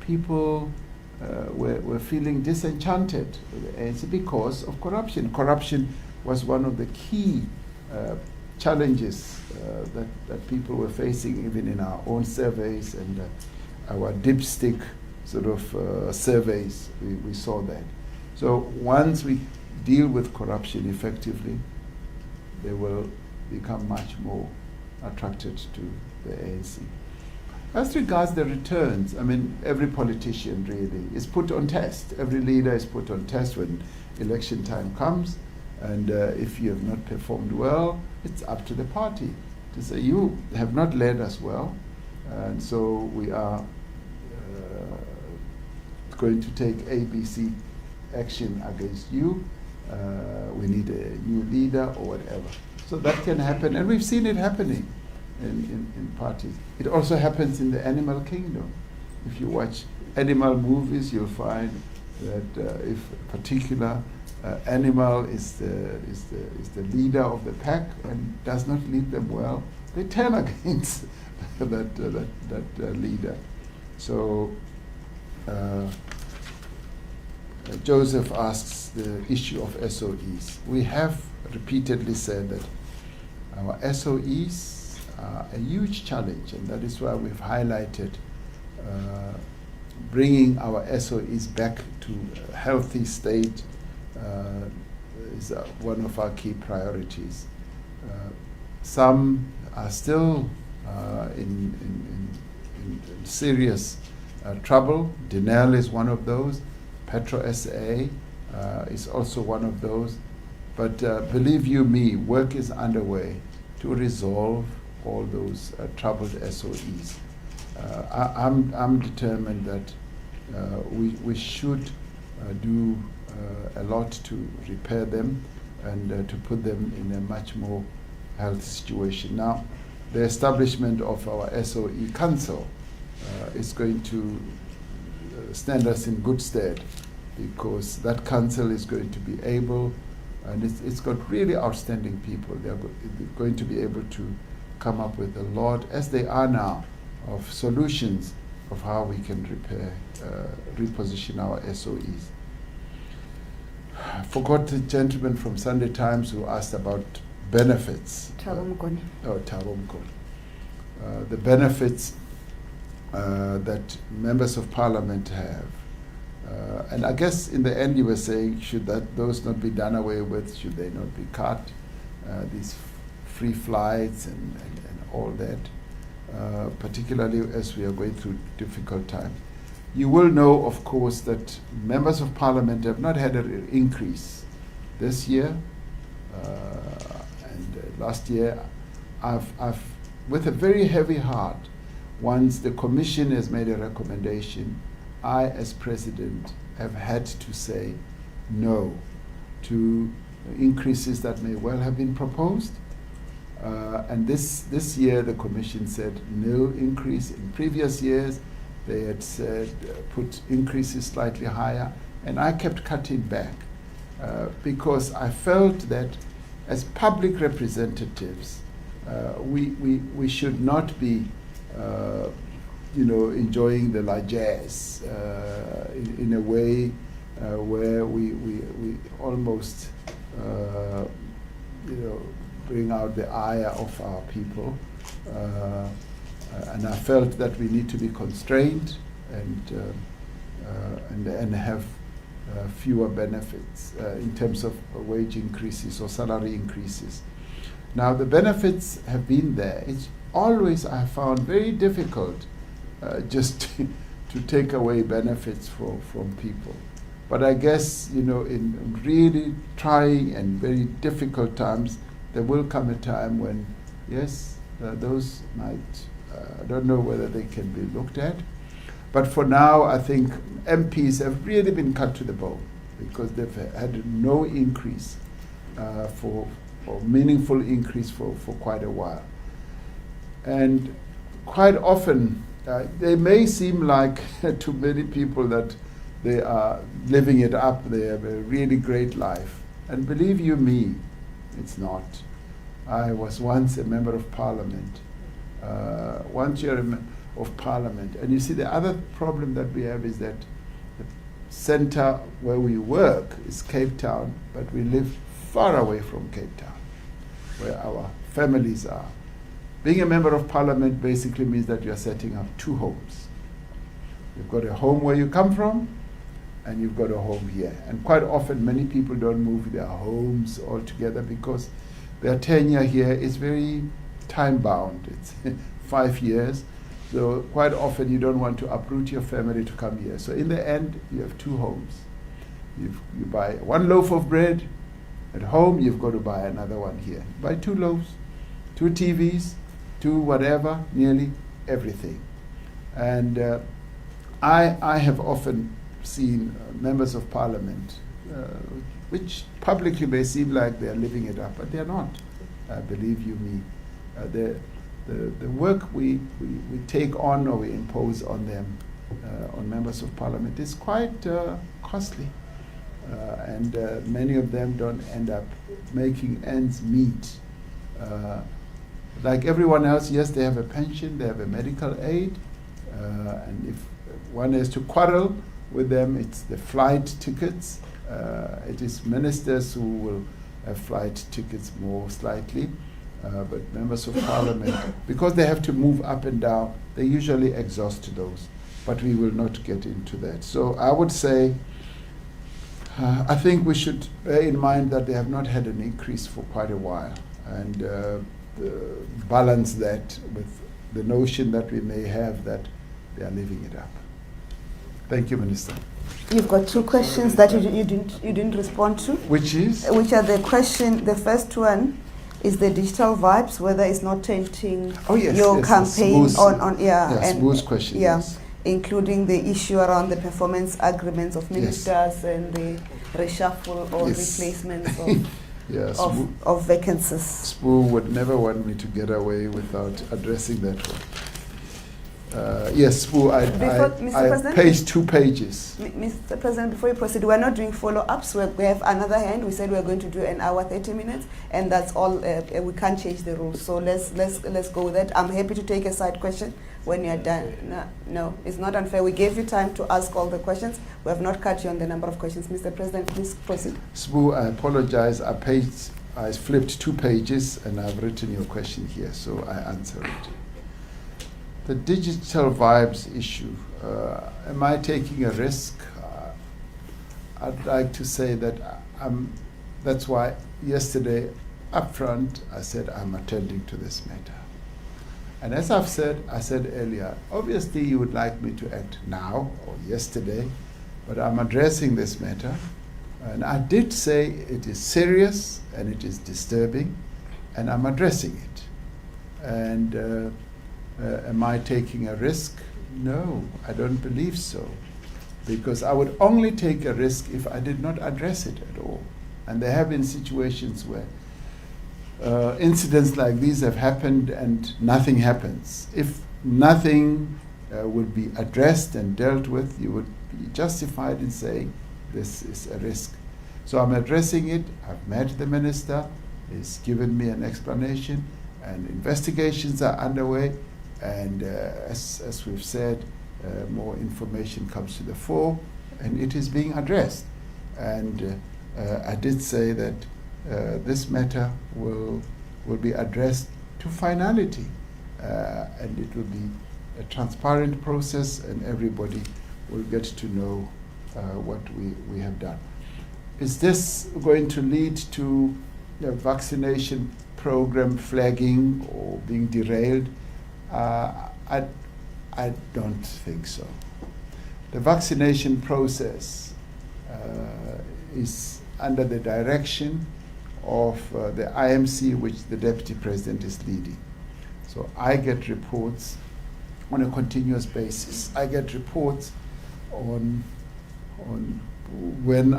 people were feeling disenchanted with the ANC because of corruption. Corruption was one of the key challenges that people were facing, even in our own surveys and our dipstick sort of surveys. We saw that. So once we deal with corruption effectively, they will become much more attracted to the ANC. As regards the returns, I mean, every politician really is put on test. Every leader is put on test when election time comes. And if you have not performed well, it's up to the party to say, you have not led us well. And so we are going to take ABC action against you. We need a new leader or whatever. So that can happen. And we've seen it happening in parties. It also happens in the animal kingdom. If you watch animal movies, you'll find that if a particular animal is the leader of the pack and does not lead them well, they turn against that leader. So Joseph asks the issue of SOEs. We have repeatedly said that our SOEs are a huge challenge, and that is why we've highlighted bringing our SOEs back to a healthy state, is one of our key priorities. Some are still in serious trouble. Denel is one of those. Petro SA is also one of those. But believe you me, work is underway to resolve all those troubled SOEs. I'm determined that we should do a lot to repair them and to put them in a much more healthy situation. Now, the establishment of our SOE Council is going to stand us in good stead, because that council is going to be able, and it's got really outstanding people. They're going to be able to come up with a lot, as they are now, of solutions of how we can repair, reposition our SOEs. I forgot the gentleman from Sunday Times who asked about benefits. Thabo Mkoni. Thabo Mkoni. The benefits that members of parliament have. And I guess in the end you were saying, should those not be done away with? Should they not be cut? These free flights and all that, particularly as we are going through difficult times. You will know, of course, that members of parliament have not had an increase this year and last year. I've, with a very heavy heart, once the commission has made a recommendation, I, as president, have had to say no to increases that may well have been proposed. And this year, the commission said no increase. In previous years, they had said put increases slightly higher, and I kept cutting back because I felt that as public representatives, we should not be enjoying the largesse in a way where we almost bring out the ire of our people. And I felt that we need to be constrained and have fewer benefits in terms of wage increases or salary increases. Now, the benefits have been there. It's always, I found, very difficult just to take away benefits from people. But I guess, in really trying and very difficult times, there will come a time when, yes, those might, I don't know whether they can be looked at. But for now, I think MPs have really been cut to the bone because they've had no increase for meaningful increase for quite a while. And quite often, they may seem like to many people that they are living it up, they have a really great life. And believe you me, it's not. I was once a member of parliament. Once you're a member of parliament, and you see the other problem that we have is that the center where we work is Cape Town, but we live far away from Cape Town, where our families are. Being a member of parliament basically means that you're setting up two homes. You've got a home where you come from, and you've got a home here. And quite often, many people don't move their homes altogether because their tenure here is very time-bound. It's 5 years. So quite often, you don't want to uproot your family to come here. So in the end, you have two homes. You buy one loaf of bread at home, you've got to buy another one here. Buy two loaves, two TVs, two whatever, nearly everything. And I have often seen members of parliament, which publicly may seem like they're living it up, but they're not, believe you me. The work we take on or we impose on them, on members of parliament, is quite costly. And many of them don't end up making ends meet. Like everyone else, yes, they have a pension, they have a medical aid, and if one has to quarrel with them, it's the flight tickets. It is ministers who will have flight tickets more slightly, but members of parliament, because they have to move up and down, they usually exhaust those. But we will not get into that. So I would say I think we should bear in mind that they have not had an increase for quite a while, and balance that with the notion that we may have that they are living it up. Thank you, Minister. You've got two questions that you didn't respond to. Which is? Which are the question? The first one is the digital vibes, whether it's not tainting your campaign Smooth's question. Yeah, yes. including the issue around the performance agreements of ministers and the reshuffle or replacements of vacancies. Spoo would never want me to get away without addressing that one. Yes, Spoo, I paged 2 pages. Mr. President, before you proceed, we're not doing follow-ups. We have another hand. We said we're going to do an hour, 30 minutes, and that's all. We can't change the rules. So let's go with that. I'm happy to take a side question when you're done. No, it's not unfair. We gave you time to ask all the questions. We have not cut you on the number of questions. Mr. President, please proceed. Spoo, I apologize. I flipped 2 pages, and I've written your question here, so I answer it. The digital vibes issue, am I taking a risk? I'd like to say that that's why yesterday up front I said I'm attending to this matter. And as I said earlier, obviously you would like me to act now or yesterday, but I'm addressing this matter. And I did say it is serious and it is disturbing, and I'm addressing it. And am I taking a risk? No, I don't believe so. Because I would only take a risk if I did not address it at all. And there have been situations where incidents like these have happened and nothing happens. If nothing would be addressed and dealt with, you would be justified in saying this is a risk. So I'm addressing it. I've met the minister. He's given me an explanation, and investigations are underway. And as we've said, more information comes to the fore, and it is being addressed. And I did say that this matter will be addressed to finality, and it will be a transparent process, and everybody will get to know what we have done. Is this going to lead to a vaccination program flagging or being derailed? I don't think so. The vaccination process is under the direction of the IMC, which the Deputy President is leading. So I get reports on a continuous basis. I get reports on when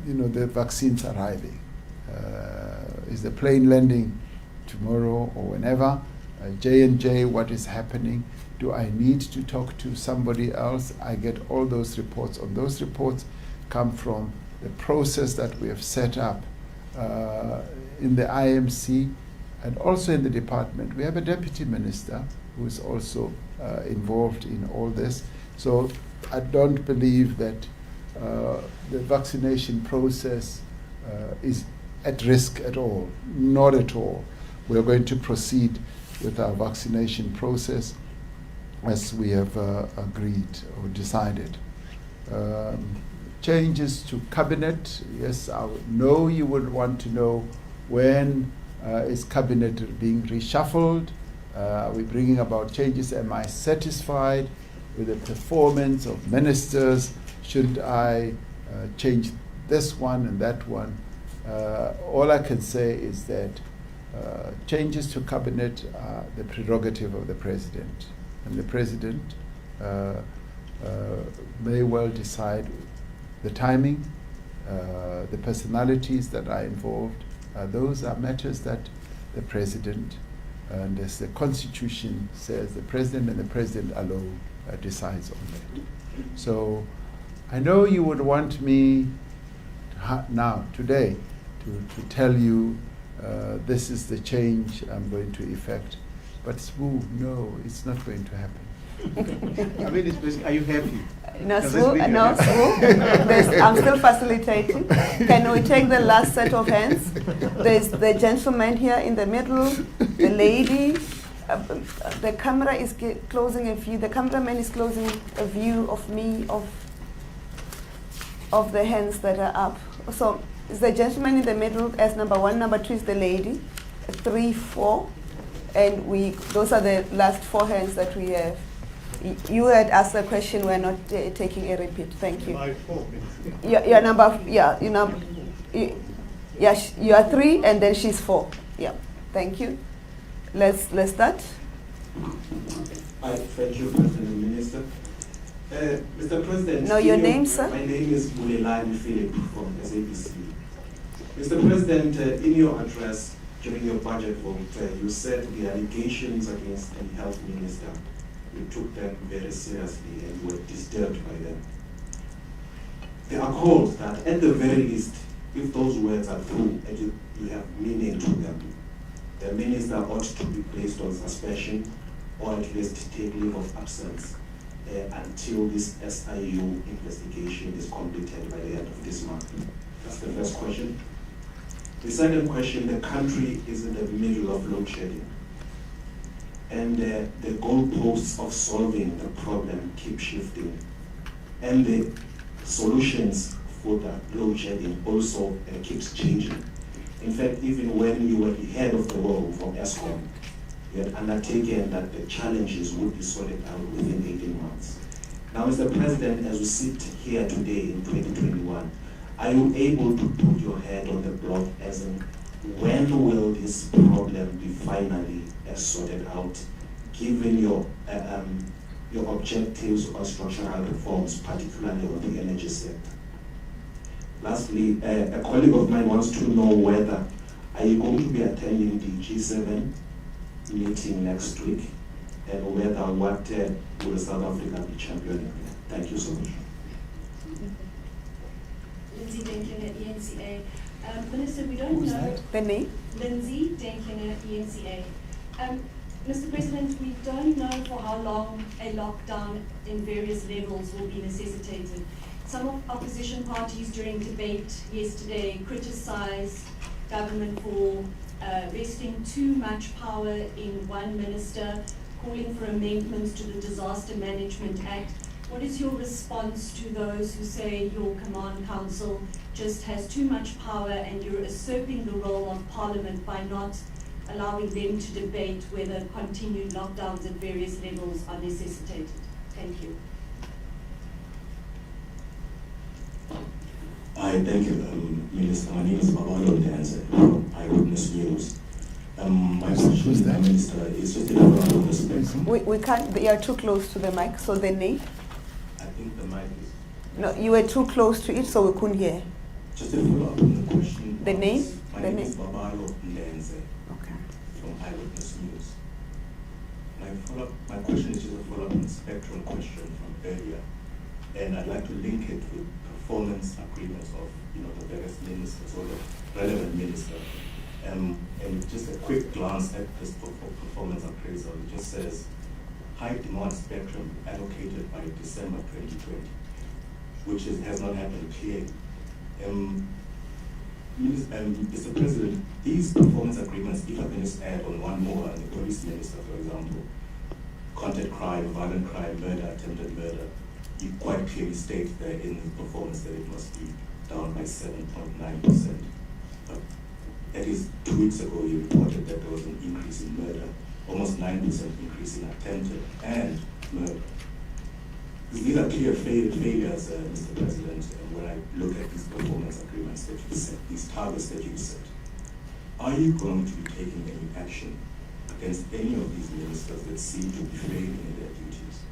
the vaccines are arriving. Is the plane landing tomorrow or whenever? J&J, what is happening? Do I need to talk to somebody else? I get all those reports. And those reports come from the process that we have set up in the IMC and also in the department. We have a deputy minister who is also involved in all this. So I don't believe that the vaccination process is at risk at all. Not at all. We are going to proceed with our vaccination process as we have agreed or decided. Changes to cabinet, yes, I know you would want to know when is cabinet being reshuffled. Are we bringing about changes? Am I satisfied with the performance of ministers? Should I change this one and that one? All I can say is that changes to cabinet are the prerogative of the president, and the president may well decide the timing, the personalities that are involved. Those are matters that the president, and as the Constitution says, the president and the president alone decides on that. So I know you would want me now, today, to tell you this is the change I'm going to effect. But Spoo, no, it's not going to happen. I mean, it's basically, are you happy? No, Spoo, I'm still facilitating. Can we take the last set of hands? There's the gentleman here in the middle, the lady. The camera is closing a view. The cameraman is closing a view of me. of the hands that are up. So is the gentleman in the middle as number 1, number 2 is the lady, 3, 4, and those are the last 4 hands that we have. You had asked a question, we're not taking a repeat. Thank you. Your number, yeah, you are 3 and then she's 4. Yeah, thank you. Let's start. Thank you, President Minister. Mr. President. No, your name, sir? My name is Mulelani Philip from SABC. Mr. President, in your address during your budget vote, you said the allegations against the health minister, you took them very seriously and you were disturbed by them. There are calls that at the very least, if those words are true and you have meaning to them, the minister ought to be placed on suspension or at least take leave of absence until this SIU investigation is completed by the end of this month. That's the first question. The second question, the country is in the middle of load shedding. And the goalposts of solving the problem keep shifting. And the solutions for the load shedding also keeps changing. In fact, even when you were the head of the role for ESCOM, you had undertaken that the challenges would be sorted out within 18 months. Now, Mr. President, as we sit here today in 2021, are you able to put your head on the block as in when will this problem be finally sorted out, given your objectives on structural reforms, particularly on the energy sector? Lastly, a colleague of mine wants to know whether are you going to be attending the G7 meeting next week, and whether what will South Africa be championing? Thank you so much. Lindsay Denkliner, ENCA. Minister, we don't know... The name? Lindsay Denkliner, ENCA. Mr. President, we don't know for how long a lockdown in various levels will be necessitated. Some opposition parties during debate yesterday criticized government for vesting too much power in one minister, calling for amendments to the Disaster Management Act. What is your response to those who say your command council just has too much power and you're usurping the role of Parliament by not allowing them to debate whether continued lockdowns at various levels are necessitated? Thank you. Hi, thank you, Minister. My name is Babalo Danza from Eyewitness News. My question to the Minister is just a follow-up on the spectrum. We can't, you are too close to the mic, so the name? I think the mic is... No, you were too close to it, so we couldn't hear. Just a follow-up on the question. The name? My name is Babalo Danza from Eyewitness News. My question is just a follow-up on the spectrum question from earlier. And I'd like to link it with performance agreements of the various ministers or the relevant minister. And just a quick glance at this performance appraisal, it just says high demand spectrum allocated by December 2020, which has not happened clearly. Mr. President, these performance agreements, if I can just add on one more, the police minister, for example, content crime, violent crime, murder, attempted murder, you quite clearly state there in the performance that it must be down by 7.9%. But that is 2 weeks ago you reported that there was an increase in murder, almost 9% increase in attempted and murder. These are clear failures, Mr. President, when I look at these performance agreements that you set, these targets that you set. Are you going to be taking any action against any of these ministers that seem to be failing in their duties?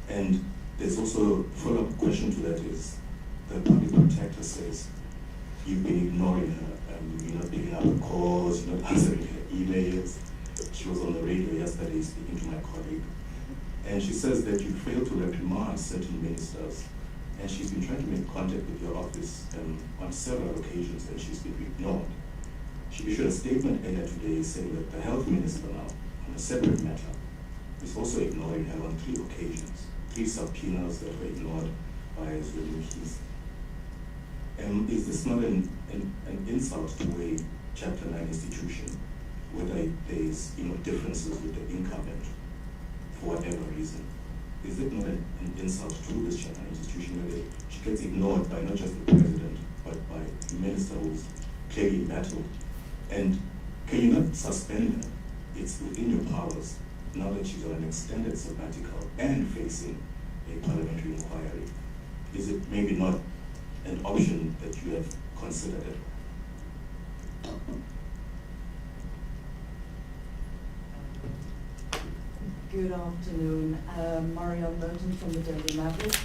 And there's also a follow-up question to that is, the public protector says you've been ignoring her, you're not picking up her calls, you're not answering her emails. She was on the radio yesterday speaking to my colleague, and she says that you failed to reprimand certain ministers, and she's been trying to make contact with your office on several occasions, and she's been ignored. She issued a statement earlier today saying that the health minister now, on a separate matter, is also ignoring her on 3 occasions. 3 subpoenas that were ignored by Zwelinkis. Is this not an insult to a Chapter 9 institution, whether there's differences with the incumbent for whatever reason? is it not an insult to this institution where she gets ignored by not just the president, but by the minister who's clearly embattled? And can you not suspend her? It's within your powers, now that she's on an extended sabbatical and facing a parliamentary inquiry. Is it maybe not an option that you have considered? Good afternoon. Marianne Merton from the Daily Maverick.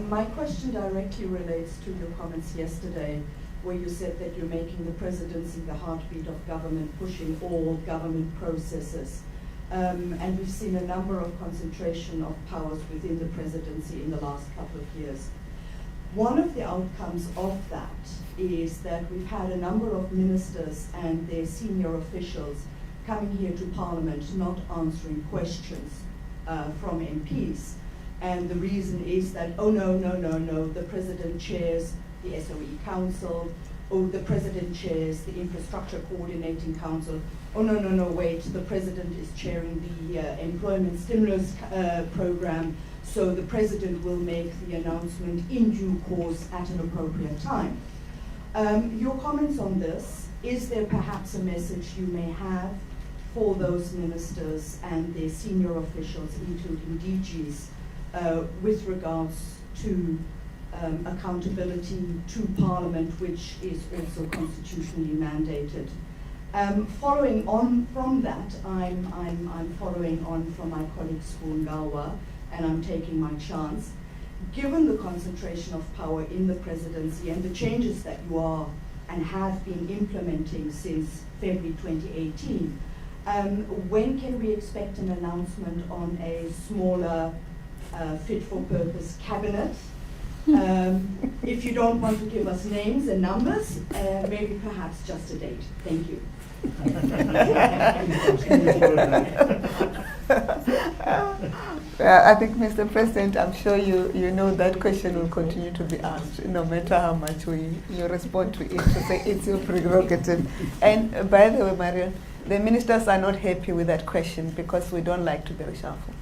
My question directly relates to your comments yesterday, where you said that you're making the presidency the heartbeat of government, pushing all government processes. And we've seen a number of concentration of powers within the presidency in the last couple of years. One of the outcomes of that is that we've had a number of ministers and their senior officials coming here to Parliament not answering questions from MPs. And the reason is that, oh no, the President chairs the SOE Council, oh, the President chairs the Infrastructure Coordinating Council, oh no, wait, the President is chairing the employment stimulus program, so the President will make the announcement in due course at an appropriate time. Your comments on this, is there perhaps a message you may have for those ministers and their senior officials, including DGs, with regards to accountability to Parliament, which is also constitutionally mandated? Following on from that, I'm following on from my colleague Spoon Galwa, and I'm taking my chance. Given the concentration of power in the presidency and the changes that you are and have been implementing since February 2018, when can we expect an announcement on a smaller fit-for-purpose cabinet? If you don't want to give us names and numbers, maybe perhaps just a date. Thank you. I think, Mr. President, I'm sure you know that question will continue to be asked, no matter how much you respond to it, to say it's your prerogative. And by the way, Marion, the ministers are not happy with that question because we don't like to be reshuffled.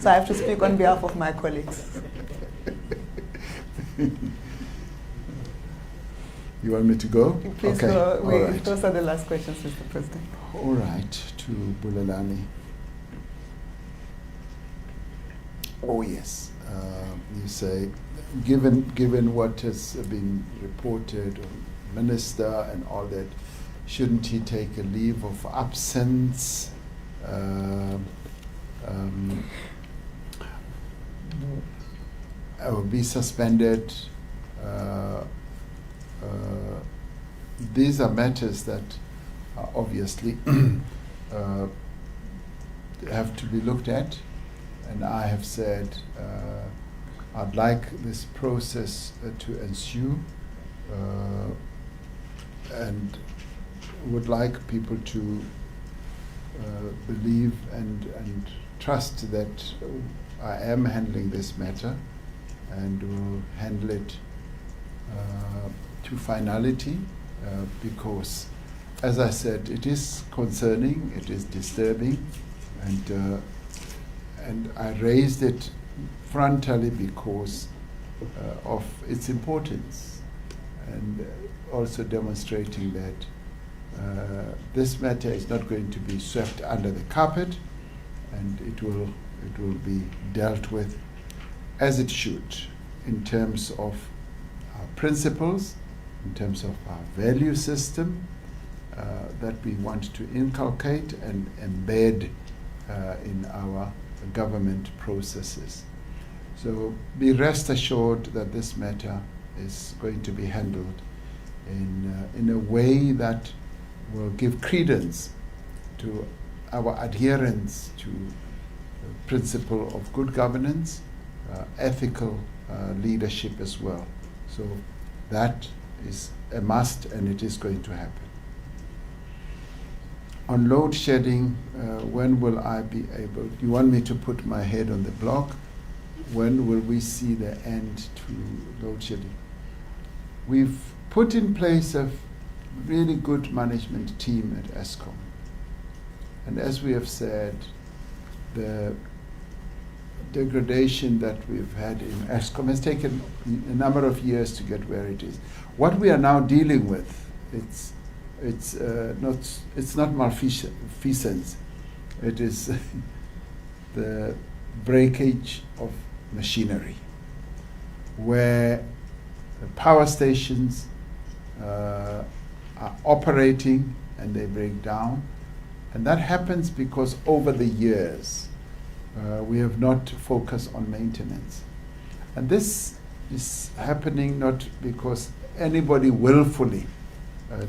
So I have to speak on behalf of my colleagues. You want me to go? Please okay. go. All right. Those are the last questions, Mr. President. All right, to Bulelani. Oh yes, you say, given what has been reported, minister and all that, shouldn't he take a leave of absence? Or be suspended? These are matters that obviously have to be looked at, and I have said I'd like this process to ensue, and would like people to believe and trust that I am handling this matter and will handle it to finality, because, as I said, it is concerning, it is disturbing, and I raised it frontally because of its importance, and also demonstrating that this matter is not going to be swept under the carpet, and it will be dealt with as it should, in terms of our principles, in terms of our value system that we want to inculcate and embed in our government processes. So be rest assured that this matter is going to be handled in a way that will give credence to our adherence to the principle of good governance, ethical leadership as well. So that is a must, and it is going to happen. On load shedding, when will I be able? You want me to put my head on the block? When will we see the end to load shedding? We've put in place a really good management team at Eskom. And as we have said, the degradation that we've had in ESCOM has taken a number of years to get where it is. What we are now dealing with, it's not malfeasance. It is the breakage of machinery, where the power stations are operating and they break down. And that happens because over the years, we have not focused on maintenance. And this is happening not because anybody willfully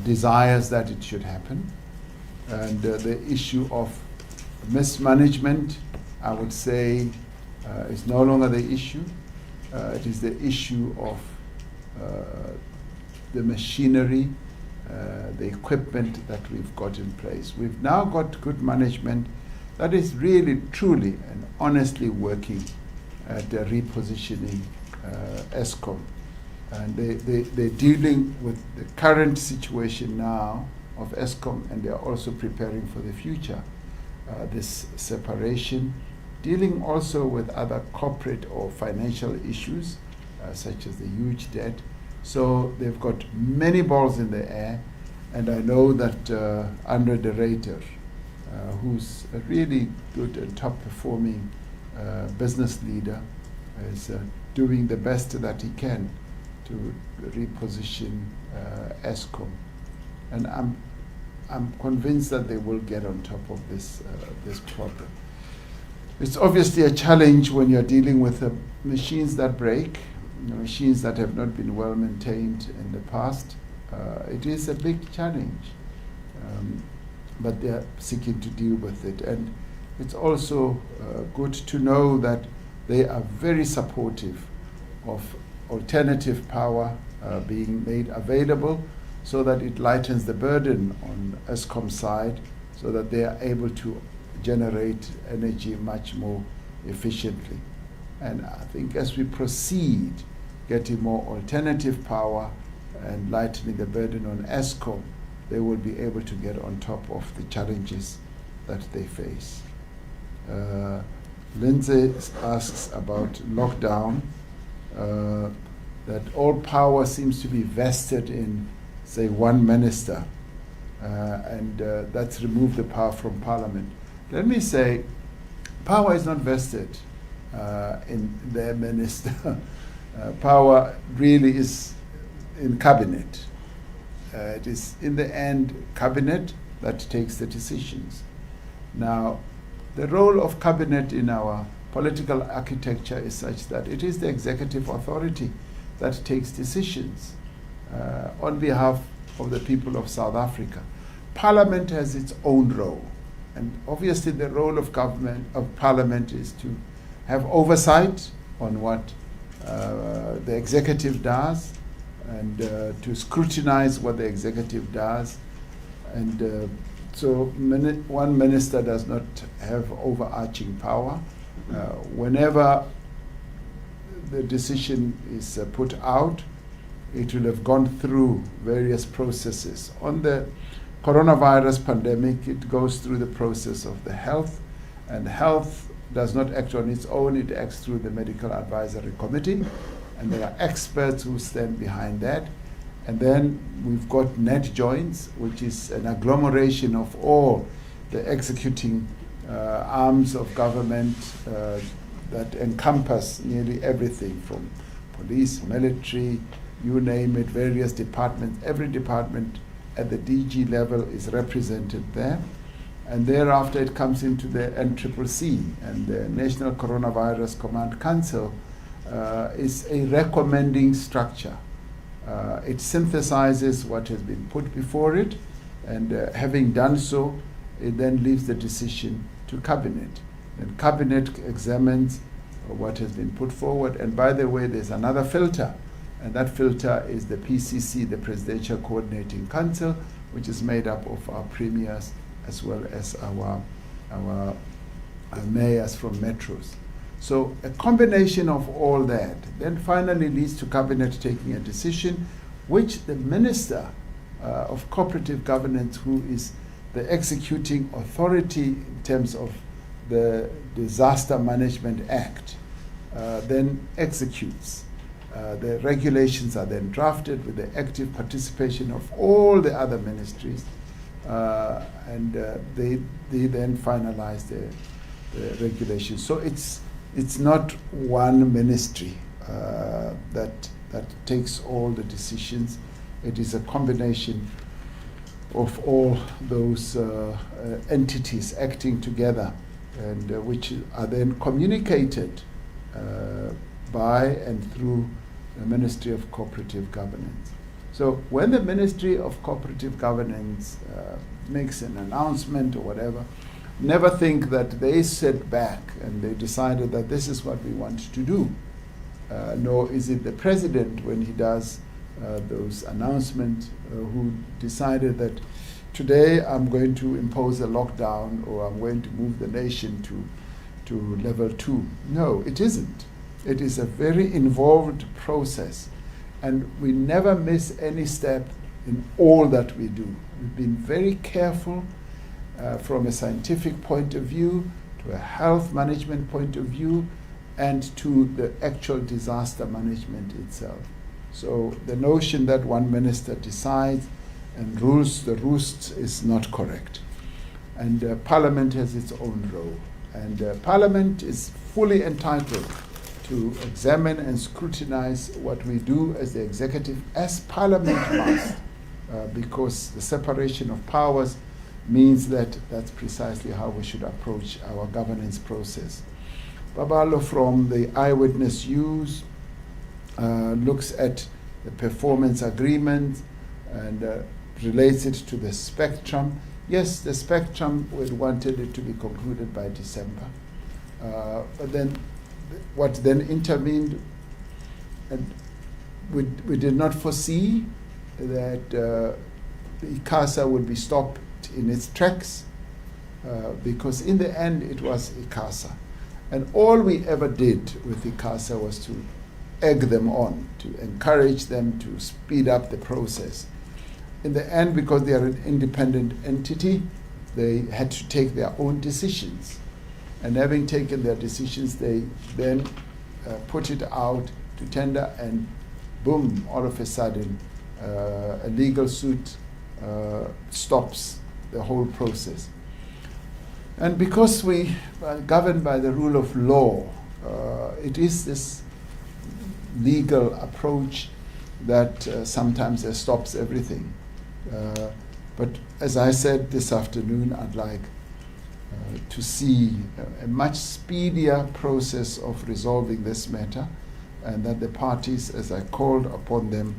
desires that it should happen. And the issue of mismanagement, I would say, is no longer the issue. It is the issue of the machinery, the equipment that we've got in place. We've now got good management that is really, truly, and honestly working at repositioning ESCOM. And they're dealing with the current situation now of ESCOM, and they're also preparing for the future. This separation, dealing also with other corporate or financial issues, such as the huge debt. So they've got many balls in the air, and I know that Andre de Ruyter, who's a really good and top-performing business leader, is doing the best that he can to reposition ESCOM. And I'm convinced that they will get on top of this problem. It's obviously a challenge when you're dealing with machines that break, machines that have not been well maintained in the past. It is a big challenge, but they're seeking to deal with it. And it's also good to know that they are very supportive of alternative power being made available, so that it lightens the burden on ESCOM's side, so that they are able to generate energy much more efficiently. And I think as we proceed, getting more alternative power and lightening the burden on ESCOM, they will be able to get on top of the challenges that they face. Lindsay asks about lockdown, that all power seems to be vested in, say, one minister, and that's removed the power from Parliament. Let me say, power is not vested in their minister. Power really is in cabinet. It is in the end cabinet that takes the decisions. Now, the role of cabinet in our political architecture is such that it is the executive authority that takes decisions on behalf of the people of South Africa. Parliament has its own role, and obviously the role of Parliament is to have oversight on what the executive does, and to scrutinize what the executive does. And so one minister does not have overarching power. Whenever the decision is put out, it will have gone through various processes. On the coronavirus pandemic, it goes through the process of the health, and health does not act on its own, it acts through the Medical Advisory Committee, and there are experts who stand behind that. And then we've got net joints, which is an agglomeration of all the executing arms of government that encompass nearly everything from police, military, you name it, various departments. Every department at the DG level is represented there. And thereafter it comes into the NCCC, and the National Coronavirus Command Council is a recommending structure. It synthesizes what has been put before it, and having done so, it then leaves the decision to Cabinet. And Cabinet examines what has been put forward. And by the way, there's another filter, and that filter is the PCC, the Presidential Coordinating Council, which is made up of our premiers as well as our mayors from metros. So a combination of all that then finally leads to Cabinet taking a decision, which the Minister of Cooperative Governance, who is the executing authority in terms of the Disaster Management Act then executes. The regulations are then drafted with the active participation of all the other ministries, and they then finalize the regulations. So it's not one ministry that takes all the decisions. It is a combination of all those entities acting together, and which are then communicated by and through the Ministry of Cooperative Governance. So when the Ministry of Cooperative Governance makes an announcement or whatever, never think that they sit back and they decided that this is what we want to do. Nor is it the president, when he does those announcements, who decided that today I'm going to impose a lockdown or I'm going to move the nation to level 2. No, it isn't. It is a very involved process, and we never miss any step in all that we do. We've been very careful from a scientific point of view, to a health management point of view, and to the actual disaster management itself. So the notion that one minister decides and rules the roost is not correct. And Parliament has its own role. And Parliament is fully entitled to examine and scrutinize what we do as the executive, as Parliament must, because the separation of powers means that that's precisely how we should approach our governance process. Babalo, from the eyewitness use, looks at the performance agreement and relates it to the spectrum. Yes, the spectrum, we wanted it to be concluded by December. But then what then intervened, and we did not foresee that the ICASA would be stopped in its tracks, because in the end it was ICASA. And all we ever did with ICASA was to egg them on, to encourage them to speed up the process. In the end, because they are an independent entity, they had to take their own decisions. And having taken their decisions, they then put it out to tender, and boom, all of a sudden, a legal suit stops the whole process. And because we are governed by the rule of law, it is this legal approach that sometimes stops everything. But as I said this afternoon, I'd like to see a much speedier process of resolving this matter, and that the parties, as I called upon them,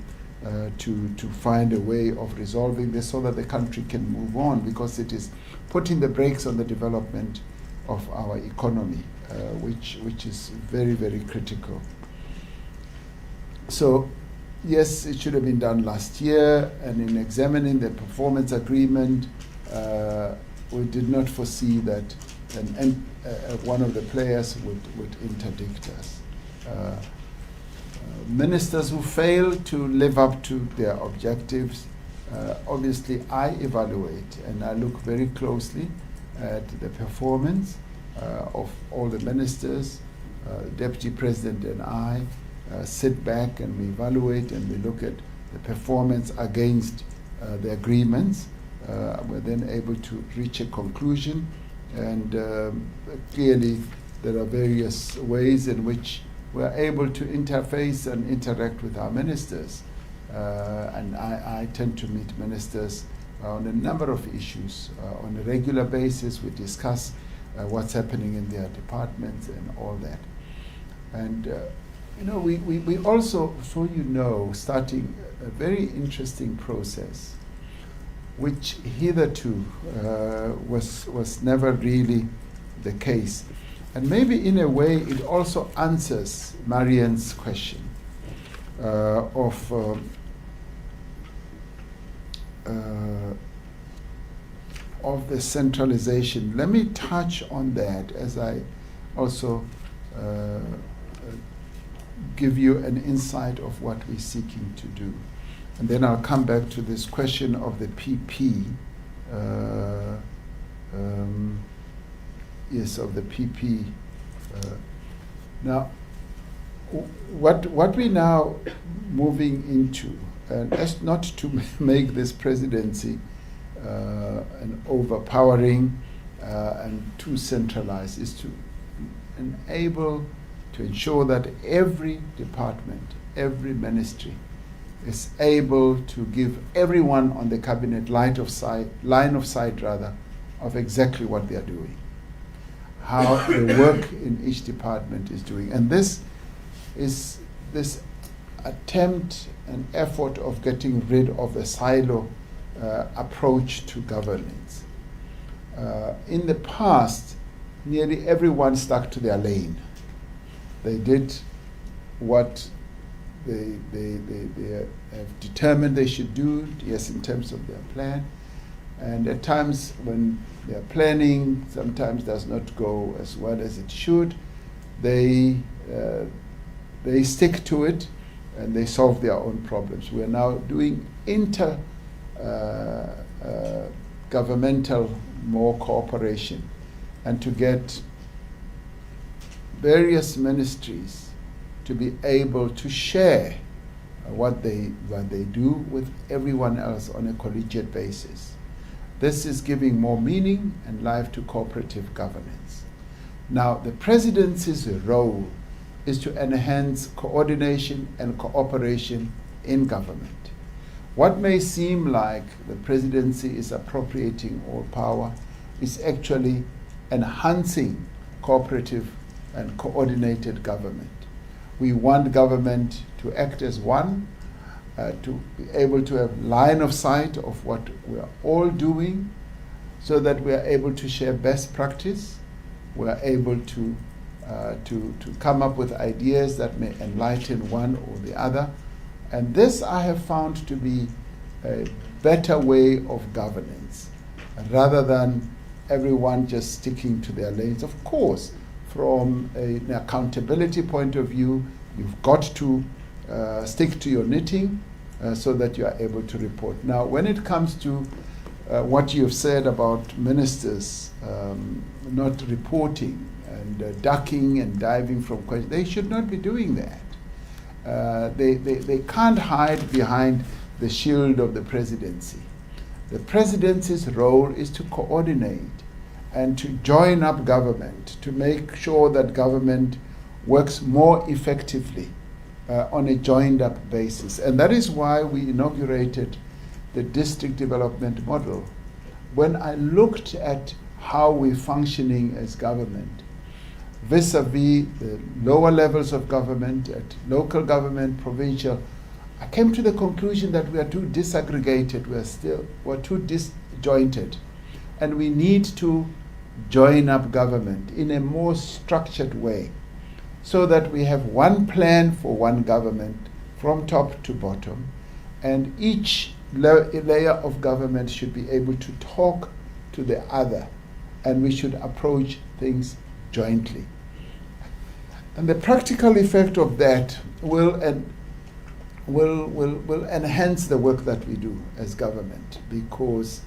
to find a way of resolving this so that the country can move on, because it is putting the brakes on the development of our economy, which is very, very critical. So, yes, it should have been done last year, and in examining the performance agreement, we did not foresee that one of the players would interdict us. Ministers who fail to live up to their objectives, obviously I evaluate and I look very closely at the performance of all the ministers. Deputy President and I sit back and we evaluate and we look at the performance against the agreements. We're then able to reach a conclusion, and clearly there are various ways in which we're able to interface and interact with our ministers. And I tend to meet ministers on a number of issues. On a regular basis, we discuss what's happening in their departments and all that. And we also, so starting a very interesting process, which hitherto was never really the case. And maybe in a way it also answers Marianne's question of the centralization. Let me touch on that as I also give you an insight of what we're seeking to do. And then I'll come back to this question of the PP. yes, of the PP. Now, what we now moving into, and that's not to make this presidency an overpowering and too centralized, is to enable to ensure that every department, every ministry is able to give everyone on the cabinet line of sight of exactly what they are doing, how the work in each department is doing. And this is this attempt and effort of getting rid of the silo approach to governance. In the past, nearly everyone stuck to their lane. They did what they have determined they should do, yes, in terms of their plan. And at times when their planning sometimes does not go as well as it should, they stick to it and they solve their own problems. We are now doing governmental more cooperation, and to get various ministries to be able to share what they do with everyone else on a collegiate basis. This is giving more meaning and life to cooperative governance. Now, the presidency's role is to enhance coordination and cooperation in government. What may seem like the presidency is appropriating all power is actually enhancing cooperative and coordinated government. We want government to act as one, to be able to have line of sight of what we are all doing, so that we are able to share best practice. We are able to come up with ideas that may enlighten one or the other. And this I have found to be a better way of governance, rather than everyone just sticking to their lanes. Of course, from an accountability point of view, you've got to stick to your knitting so that you are able to report. Now, when it comes to what you've said about ministers not reporting and ducking and diving from questions, they should not be doing that. They can't hide behind the shield of the presidency. The presidency's role is to coordinate and to join up government, to make sure that government works more effectively on a joined up basis. And that is why we inaugurated the district development model. When I looked at how we're functioning as government, vis-a-vis the lower levels of government, at local government, provincial, I came to the conclusion that we are too disaggregated, we're too disjointed, and we need to join up government in a more structured way, so that we have one plan for one government from top to bottom, and each layer of government should be able to talk to the other, and we should approach things jointly. And the practical effect of that will enhance the work that we do as government, because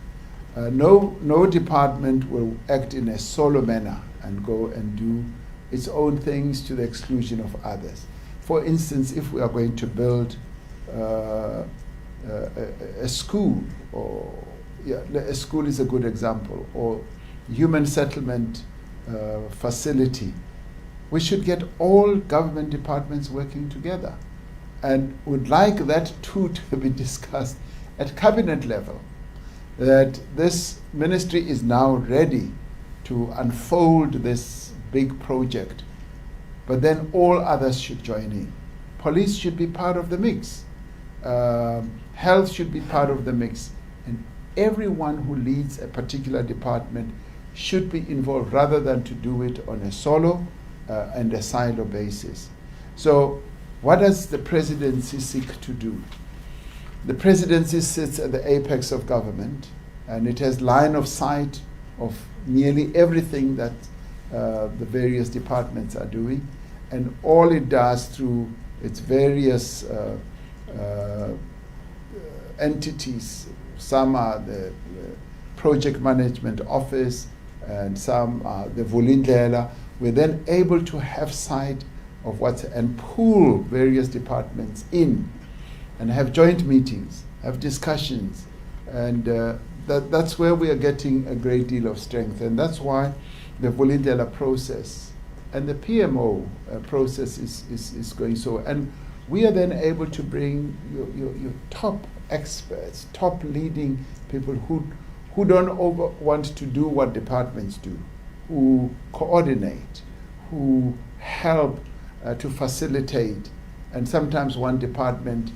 no department will act in a solo manner and go and do its own things to the exclusion of others. For instance, if we are going to build a school, or a school is a good example, or human settlement facility, we should get all government departments working together, and would like that too to be discussed at cabinet level, that this ministry is now ready to unfold this big project, but then all others should join in. Police should be part of the mix. Health should be part of the mix. And everyone who leads a particular department should be involved, rather than to do it on a solo and a silo basis. So what does the presidency seek to do? The presidency sits at the apex of government, and it has line of sight of nearly everything that the various departments are doing, and all it does through its various entities. Some are the project management office, and some the Vulindlela. We're then able to have sight of and pull various departments in and have joint meetings, have discussions, and that's where we are getting a great deal of strength. And that's why the Vulindlela process and the PMO process is going so. And we are then able to bring your top experts, top leading people who don't want to do what departments do, who coordinate, who help to facilitate. And sometimes one department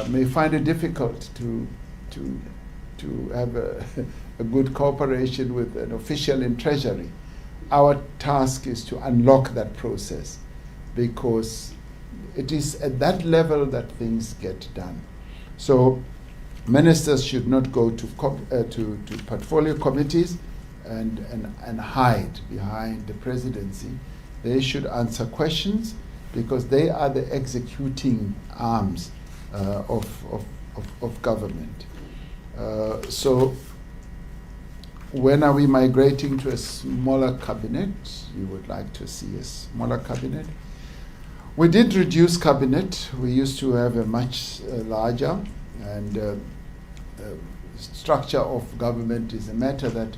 may find it difficult to have a good cooperation with an official in Treasury. Our task is to unlock that process, because it is at that level that things get done. So ministers should not go to portfolio committees and hide behind the presidency. They should answer questions, because they are the executing arms of government. So when are we migrating to a smaller cabinet? You would like to see a smaller cabinet. We did reduce cabinet. We used to have a much larger, and structure of government is a matter that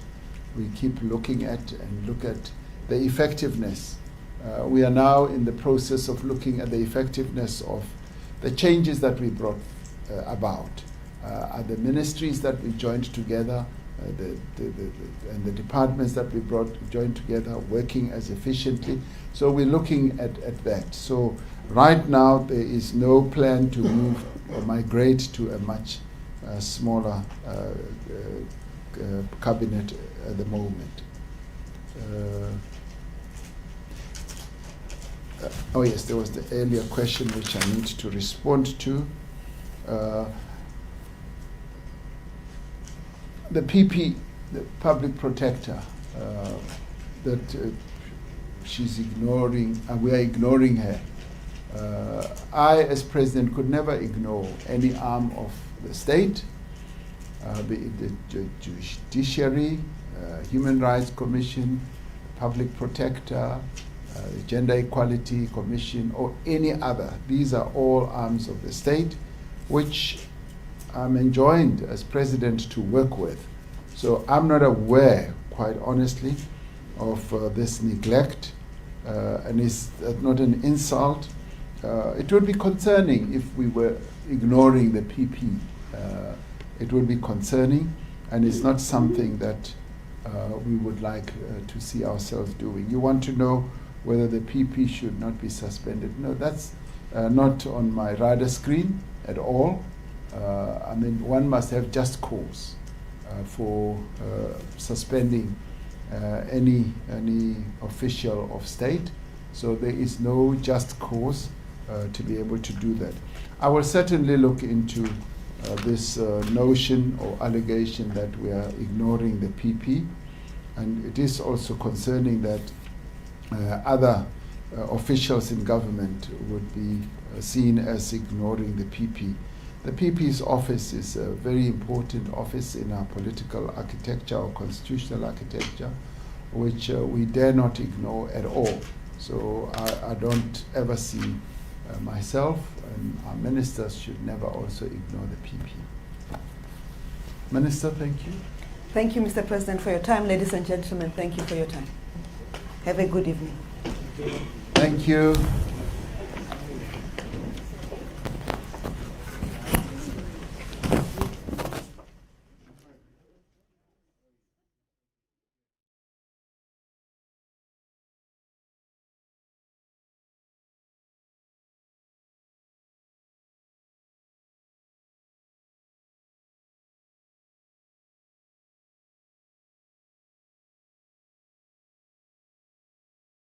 we keep looking at and look at the effectiveness. We are now in the process of looking at the effectiveness of the changes that we brought about. Are the ministries that we joined together, and the departments that we joined together working as efficiently? So we're looking at that. So right now there is no plan to move or migrate to a much smaller cabinet at the moment. Oh yes, there was the earlier question which I need to respond to. The PP, the public protector, that she's ignoring, and we are ignoring her. I, as president, could never ignore any arm of the state, be it the judiciary, Human Rights Commission, public protector, the Gender Equality Commission, or any other. These are all arms of the state, which I'm enjoined as president to work with. So I'm not aware, quite honestly, of this neglect, and it's not an insult. It would be concerning if we were ignoring the PP. It would be concerning, and it's not something that we would like to see ourselves doing. You want to know whether the PP should not be suspended? No, that's not on my radar screen at all. I mean, one must have just cause for suspending any official of state. So there is no just cause to be able to do that. I will certainly look into this notion or allegation that we are ignoring the PP, and it is also concerning that other officials in government would be seen as ignoring the PP. The PP's office is a very important office in our political architecture or constitutional architecture, which we dare not ignore at all. So I don't ever see myself, and our ministers should never also ignore the PP. Minister, thank you. Thank you, Mr. President, for your time. Ladies and gentlemen, thank you for your time. Have a good evening. Thank you.